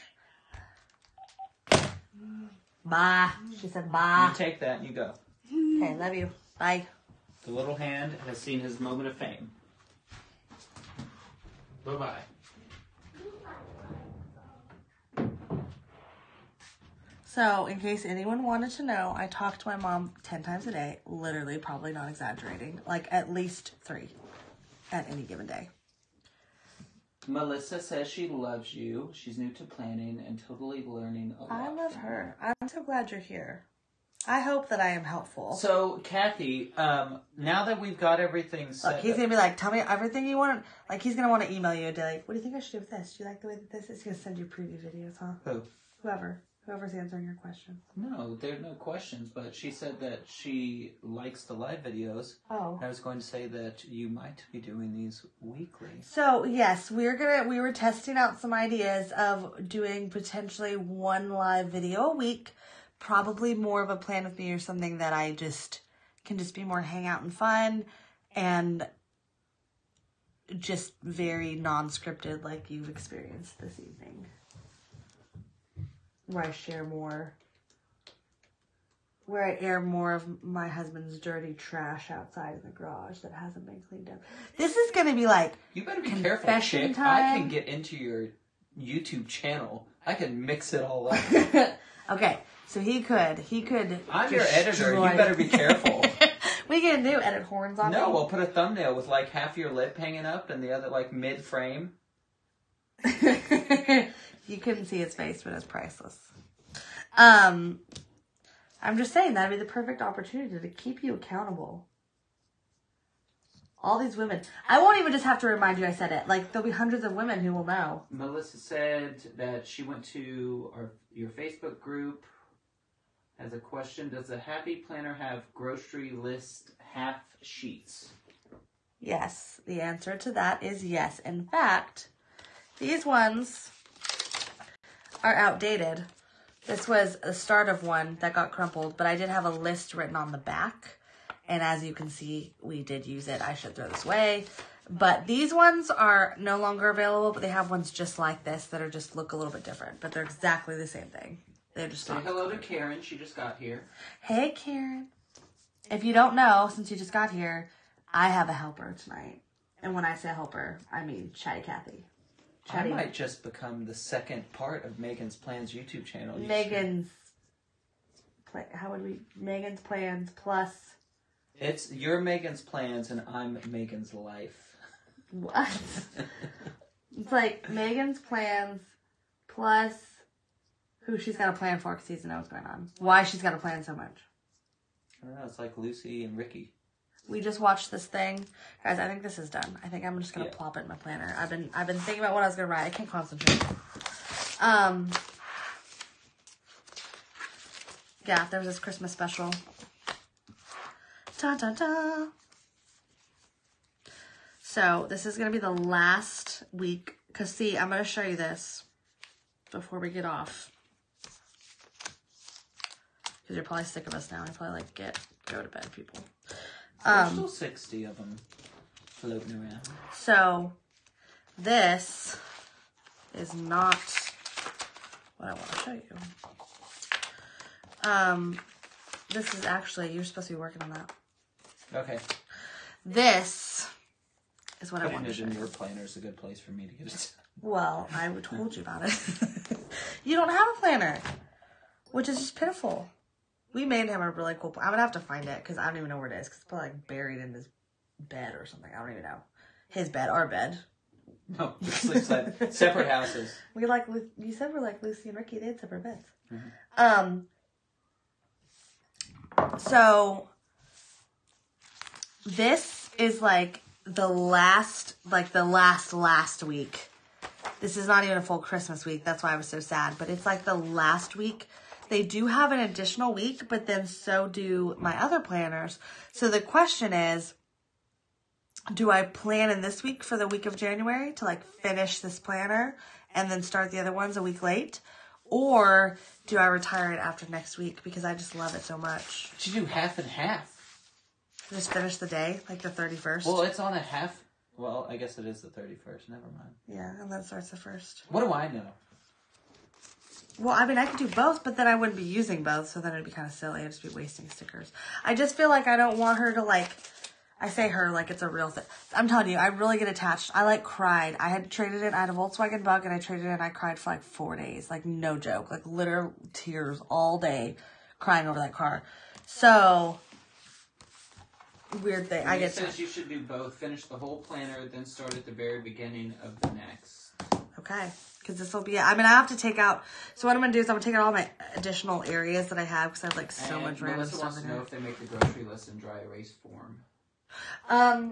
Speaker 1: Bye. She said bye.
Speaker 2: You take that and you go.
Speaker 1: Okay, love you. Bye.
Speaker 2: The little hand has seen his moment of fame. Bye-bye.
Speaker 1: So, in case anyone wanted to know, I talk to my mom 10 times a day. Literally, probably not exaggerating. Like, at least 3 at any given day.
Speaker 2: Melissa says she loves you. She's new to planning and totally learning a lot.
Speaker 1: I love her. I'm so glad you're here. I hope that I am helpful.
Speaker 2: So, Kathy, now that we've got everything set...
Speaker 1: Look, he's going to be like, tell me everything you want. Like, he's going to want to email you and be like, what do you think I should do with this? Do you like the way that this is? He's going to send you preview videos, huh?
Speaker 2: Who?
Speaker 1: Whoever's answering your questions.
Speaker 2: No, there are no questions, but she said that she likes the live videos.
Speaker 1: Oh.
Speaker 2: And I was going to say that you might be doing these weekly.
Speaker 1: So, yes, we were testing out some ideas of doing potentially 1 live video a week. Probably more of a plan with me or something that I can just be more hangout and fun and just very non-scripted like you've experienced this evening. Where I air more of my husband's dirty trash outside in the garage that hasn't been cleaned up. This is going to be like
Speaker 2: you better be careful, chick.
Speaker 1: Time.
Speaker 2: I can get into your YouTube channel. I can mix it all up.
Speaker 1: Okay, so he could.
Speaker 2: I'm your editor. You better be careful.
Speaker 1: We can do edit horns on.
Speaker 2: No, we'll put a thumbnail with like half your lip hanging up and the other like mid frame.
Speaker 1: You couldn't see his face, but it's priceless. I'm just saying that'd be the perfect opportunity to keep you accountable. All these women. I won't even just have to remind you I said it. Like, there'll be hundreds of women who will know.
Speaker 2: Melissa said that she went to your Facebook group. Has a question. Does the Happy Planner have grocery list half sheets?
Speaker 1: Yes. The answer to that is yes. In fact, these ones are outdated. This was the start of one that got crumpled, but I did have a list written on the back. And as you can see, we did use it. I should throw this away. But these ones are no longer available, but they have ones just like this that are just look a little bit different. But they're exactly the same thing. They're just
Speaker 2: Say hello to Karen. She just got here.
Speaker 1: Hey, Karen. If you don't know, since you just got here, I have a helper tonight. And when I say helper, I mean Chatty Cathy.
Speaker 2: I might just become the second part of Megan's Plans YouTube channel.
Speaker 1: Megan's Plans plus.
Speaker 2: It's your Megan's Plans and I'm Megan's Life.
Speaker 1: What? It's like Megan's Plans plus who she's got a plan for because she doesn't know what's going on. Why she's got a plan so much.
Speaker 2: I don't know. It's like Lucy and Ricky.
Speaker 1: We just watched this thing. Guys, I think this is done. I think I'm just going to plop it in my planner. I've been thinking about what I was going to write. I can't concentrate. Yeah, there was this Christmas special. Da, da, da. So, this is going to be the last week. Because, see, I'm going to show you this before we get off. Because you're probably sick of us now. I probably like go to bed, people.
Speaker 2: There's still 60 of them floating around.
Speaker 1: So, this is not what I want to show you. This is actually, you're supposed to be working on that.
Speaker 2: Okay.
Speaker 1: This is what I want to show you.
Speaker 2: Your planner is a good place for me to get it.
Speaker 1: Well, I told you about it. You don't have a planner, which is just pitiful. We made him a really cool... I'm going to have to find it because I don't even know where it is because it's probably like buried in his bed or something. I don't even know. His bed, our bed.
Speaker 2: No, sleep side. Separate houses.
Speaker 1: You said we're like Lucy and Ricky. They had separate beds.
Speaker 2: Mm-hmm.
Speaker 1: So this is like the last week. This is not even a full Christmas week. That's why I was so sad. But it's like the last week. They do have an additional week, but then so do my other planners. So the question is, do I plan in this week for the week of January to like finish this planner and then start the other ones a week late? Or do I retire it after next week because I just love it so much?
Speaker 2: Should you do half and half?
Speaker 1: Just finish the day, like the 31st?
Speaker 2: Well, it's on a half. Well, I guess it is the 31st. Never mind.
Speaker 1: Yeah, and then starts the 1st.
Speaker 2: What do I know?
Speaker 1: Well, I mean, I could do both, but then I wouldn't be using both, so then it'd be kind of silly. I'd just be wasting stickers. I just feel like I don't want her to, like... I say her like it's a real thing. I'm telling you, I really get attached. I like cried. I had traded in. I had a Volkswagen Bug and I traded in. I cried for like 4 days. Like no joke. Like literal tears all day crying over that car. So, weird thing. I get
Speaker 2: says you should do both. Finish the whole planner, then start at the very beginning of the next.
Speaker 1: Okay. Because this will be, I mean, I have to take out, so what I'm going to do is I'm going to take out all my additional areas that I have because I have like so much random
Speaker 2: Melissa
Speaker 1: stuff
Speaker 2: wants
Speaker 1: in
Speaker 2: to know
Speaker 1: here.
Speaker 2: if they make the grocery list in dry erase form.
Speaker 1: So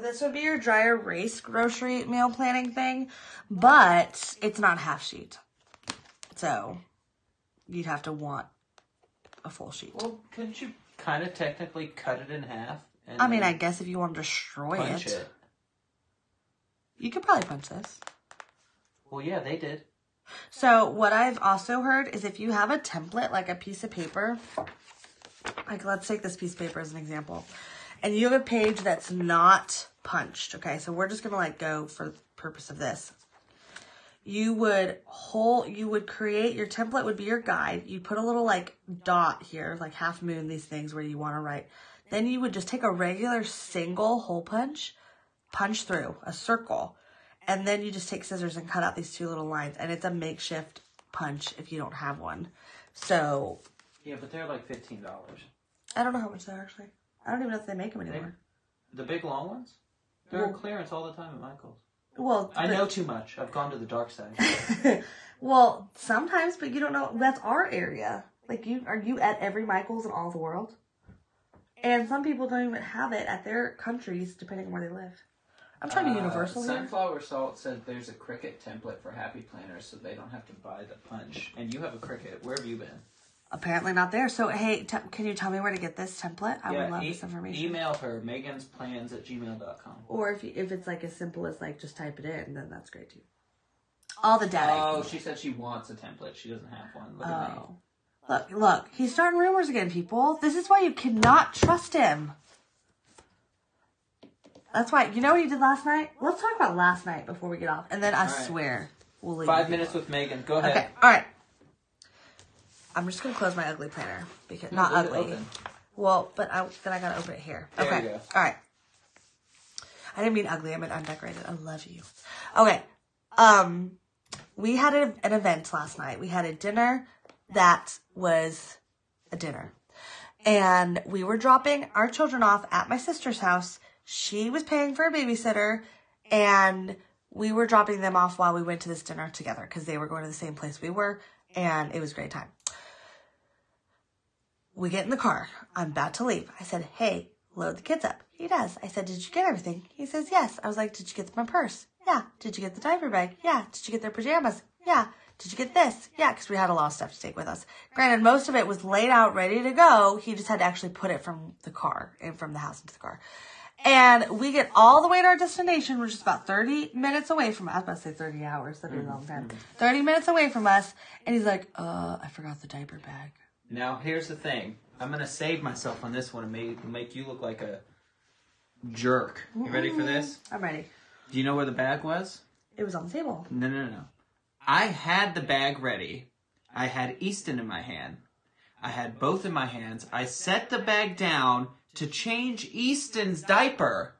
Speaker 1: this would be your dry erase grocery meal planning thing, but it's not half sheet. So you'd have to want a full sheet.
Speaker 2: Well, couldn't you kind of technically cut it in half? And
Speaker 1: I mean, I guess if you want to destroy
Speaker 2: punch
Speaker 1: it.
Speaker 2: it.
Speaker 1: You could probably punch this.
Speaker 2: Well, yeah, they did.
Speaker 1: So what I've also heard is if you have a template, like a piece of paper, like let's take this piece of paper as an example, and you have a page that's not punched, okay? So we're just going to like go for the purpose of this. You would create, your template would be your guide. You put a little like dot here, like half moon, these things where you want to write. Then you would just take a regular single hole punch through a circle. And then you just take scissors and cut out these two little lines. And it's a makeshift punch if you don't have one. So.
Speaker 2: Yeah, but they're like $15.
Speaker 1: I don't know how much they're actually. I don't even know if they make them anymore.
Speaker 2: The big long ones? They're on clearance all the time at Michael's.
Speaker 1: Well,
Speaker 2: I know too much. I've gone to the dark side.
Speaker 1: Well, sometimes, but you don't know. That's our area. Like, are you at every Michael's in all the world? And some people don't even have it at their countries, depending on where they live. I'm trying to universal here.
Speaker 2: Sunflower Salt said there's a Cricut template for Happy Planners, so they don't have to buy the punch. And you have a Cricut. Where have you been?
Speaker 1: Apparently not there. So, hey, can you tell me where to get this template? I would love this information.
Speaker 2: Email her, MegansPlans@gmail.com.
Speaker 1: Or if it's like as simple as like just type it in, then that's great too. All the data.
Speaker 2: Oh, she said she wants a template. She doesn't have one. Look at me.
Speaker 1: Look. He's starting rumors again, people. This is why you cannot trust him. That's why. You know what he did last night? Let's talk about last night before we get off. And then I swear we'll leave.
Speaker 2: 5 minutes with Megan. Go ahead.
Speaker 1: Okay. All right. I'm just going to close my ugly planner. Because not ugly.
Speaker 2: Open.
Speaker 1: Well, but then I got to open it here.
Speaker 2: There
Speaker 1: Okay.
Speaker 2: you go.
Speaker 1: All right. I didn't mean ugly. I meant undecorated. I love you. Okay. We had an event last night. We had a dinner that was a dinner. And we were dropping our children off at my sister's house. She was paying for a babysitter. And we were dropping them off while we went to this dinner together. Because they were going to the same place we were. And it was a great time. We get in the car. I'm about to leave. I said, hey, load the kids up. He does. I said, did you get everything? He says, yes. I was like, did you get my purse? Yeah. Did you get the diaper bag? Yeah. Did you get their pajamas? Yeah. Did you get this? Yeah, because we had a lot of stuff to take with us. Granted, most of it was laid out, ready to go. He just had to actually put it from the car and from the house into the car. And we get all the way to our destination. We're just about 30 minutes away from us. I was about to say 30 hours. That'd be a long time. 30 minutes away from us. And he's like, I forgot the diaper bag.
Speaker 2: Now, here's the thing. I'm going to save myself on this one and make you look like a jerk. You ready for this?
Speaker 1: I'm ready.
Speaker 2: Do you know where the bag was?
Speaker 1: It was on the table.
Speaker 2: No. I had the bag ready. I had Easton in my hand. I had both in my hands. I set the bag down to change Easton's diaper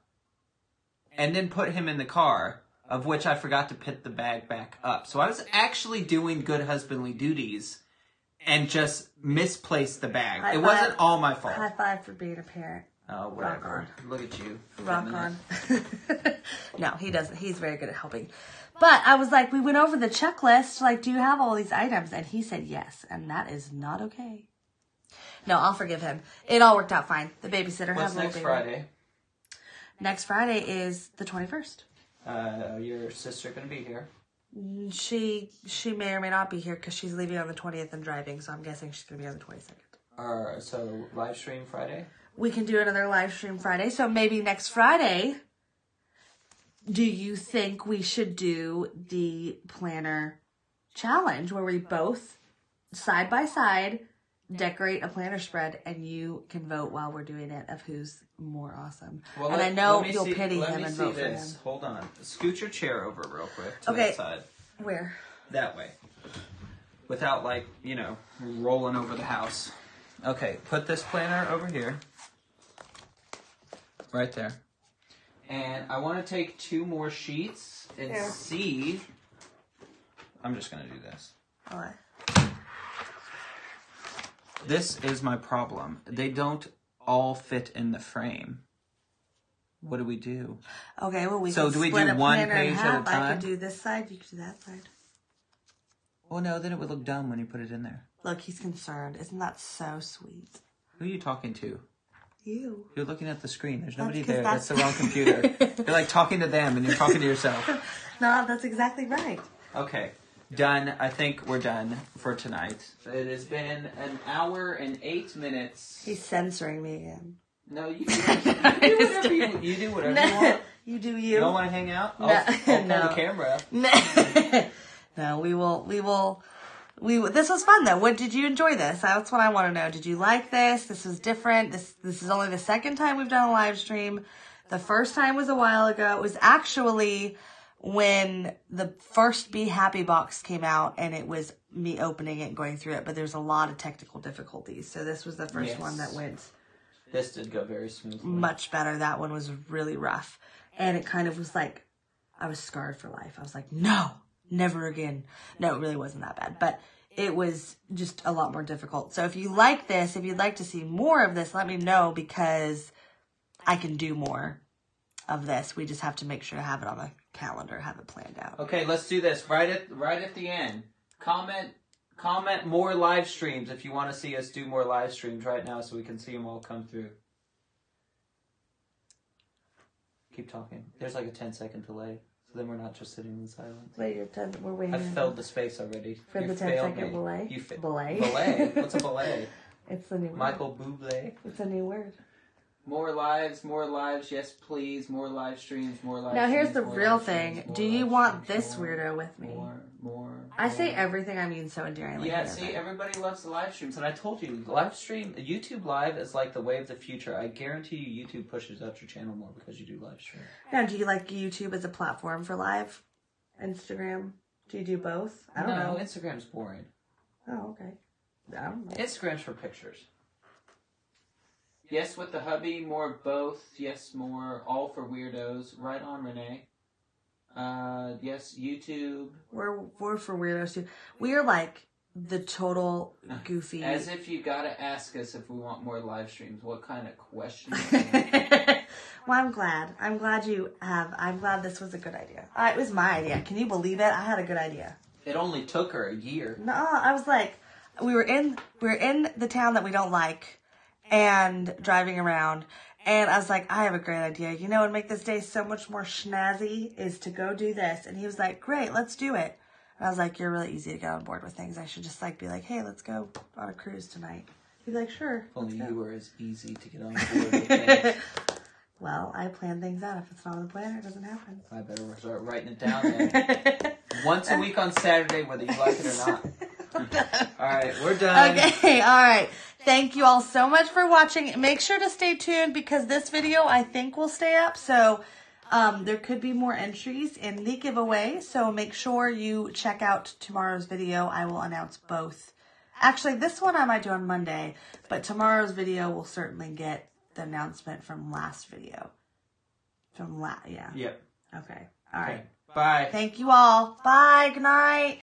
Speaker 2: and then put him in the car, of which I forgot to put the bag back up. So I was actually doing good husbandly duties and just misplaced the bag.
Speaker 1: High
Speaker 2: It
Speaker 1: five.
Speaker 2: wasn't all my fault.
Speaker 1: High five for being a parent.
Speaker 2: Oh, whatever. Look at you.
Speaker 1: Rock on. No, he doesn't. He's very good at helping. But I was like, we went over the checklist. Like, do you have all these items? And he said yes. And that is not okay. No, I'll forgive him. It all worked out fine. The babysitter
Speaker 2: What's
Speaker 1: has a little
Speaker 2: next
Speaker 1: baby.
Speaker 2: Friday?
Speaker 1: Next Friday is the 21st.
Speaker 2: Your sister going to be here?
Speaker 1: She may or may not be here because she's leaving on the 20th and driving. So I'm guessing she's going to be on the 22nd.
Speaker 2: So live stream Friday?
Speaker 1: We can do another live stream Friday. So maybe next Friday, do you think we should do the planner challenge where we both, side by side, decorate a planner spread and you can vote while we're doing it of who's more awesome. Well, and I know you'll pity him and vote for him.
Speaker 2: Hold on. Scoot your chair over real quick to
Speaker 1: that
Speaker 2: that side.
Speaker 1: Where?
Speaker 2: That way. Without, rolling over the house. Okay, put this planner over here. Right there. And I want to take 2 more sheets and see. I'm just going to do this.
Speaker 1: All right.
Speaker 2: This is my problem. They don't all fit in the frame. What do we do?
Speaker 1: Okay, well, we
Speaker 2: so
Speaker 1: can
Speaker 2: do we
Speaker 1: split
Speaker 2: do
Speaker 1: a
Speaker 2: one
Speaker 1: planner in
Speaker 2: page
Speaker 1: half.
Speaker 2: at a time?
Speaker 1: I could do this side, you could do that side.
Speaker 2: Well, no, then it would look dumb when you put it in there.
Speaker 1: Look, he's concerned. Isn't that so sweet?
Speaker 2: Who are you talking to?
Speaker 1: You.
Speaker 2: You're looking at the screen. There's nobody
Speaker 1: 'cause
Speaker 2: there. That's the wrong computer. You're like talking to them and you're talking to yourself.
Speaker 1: No, that's exactly right.
Speaker 2: Okay. Done. I think we're done for tonight. It has been an hour and 8 minutes.
Speaker 1: He's censoring me again.
Speaker 2: No, you do whatever you do whatever you want.
Speaker 1: You do you.
Speaker 2: You don't want to hang out?
Speaker 1: No.
Speaker 2: I'll pull
Speaker 1: No.
Speaker 2: the camera.
Speaker 1: No, we will. This was fun though. What did you enjoy this? That's what I want to know. Did you like this? This was different. This is only the second time we've done a live stream. The first time was a while ago. It was actually when the first Be Happy box came out and it was me opening it and going through it, but there's a lot of technical difficulties. So this was the first one that went.
Speaker 2: This did go very smoothly.
Speaker 1: Much better. That one was really rough. And it kind of was like, I was scarred for life. I was like, no, never again. No, it really wasn't that bad. But it was just a lot more difficult. So if you like this, if you'd like to see more of this, let me know because I can do more of this. We just have to make sure to have it on the calendar, have it planned out.
Speaker 2: Okay, let's do this. Right at the end. Comment more live streams if you want to see us do more live streams right now so we can see them all come through. Keep talking. There's like a 10-second delay, so then we're not just sitting in silence.
Speaker 1: Wait, we're waiting.
Speaker 2: I've filled the space already.
Speaker 1: For the 10-second delay?
Speaker 2: You fit.
Speaker 1: Belay?
Speaker 2: Belay? What's a belay?
Speaker 1: It's the new word.
Speaker 2: Michael Bublé.
Speaker 1: It's a new word.
Speaker 2: More lives, yes please, more live streams, more live
Speaker 1: Now
Speaker 2: streams.
Speaker 1: here's the real thing. Do you want this weirdo with me?
Speaker 2: More.
Speaker 1: I say everything I mean so endearingly.
Speaker 2: Yeah, see, everybody loves the live streams, and I told you, YouTube Live is like the way of the future. I guarantee you YouTube pushes out your channel more because you do live stream.
Speaker 1: Now, do you like YouTube as a platform for live? Instagram? Do you do both? I don't know.
Speaker 2: Instagram's boring.
Speaker 1: Oh, okay. I don't know.
Speaker 2: Instagram's for pictures. Yes, with the hubby, more of both. Yes, more. All for weirdos. Right on, Renee. Yes, YouTube.
Speaker 1: We're for weirdos too. We are like the total goofy.
Speaker 2: As if you gotta ask us if we want more live streams. What kind of questions?
Speaker 1: Well, I'm glad. I'm glad this was a good idea. It was my idea. Can you believe it? I had a good idea.
Speaker 2: It only took her a year.
Speaker 1: No, I was like, we were in the town that we don't like. And driving around, and I was like, I have a great idea. You know what would make this day so much more snazzy is to go do this. And he was like, great, let's do it. And I was like, you're really easy to get on board with things. I should just be like, hey, let's go on a cruise tonight. He's like, sure.
Speaker 2: If only you were as easy to get on board with things.
Speaker 1: Well, I plan things out. If it's not on the planner, it doesn't happen.
Speaker 2: I better start writing it down then. Once a week on Saturday, whether you like it or not. All right, we're done.
Speaker 1: Okay, all right. Thank you all so much for watching. Make sure to stay tuned because this video I think will stay up. So there could be more entries in the giveaway. So make sure you check out tomorrow's video. I will announce both. Actually, this one I might do on Monday, but tomorrow's video will certainly get the announcement from last video. Yeah.
Speaker 2: Yep.
Speaker 1: Okay. All right.
Speaker 2: Bye.
Speaker 1: Thank you all. Bye. Good night.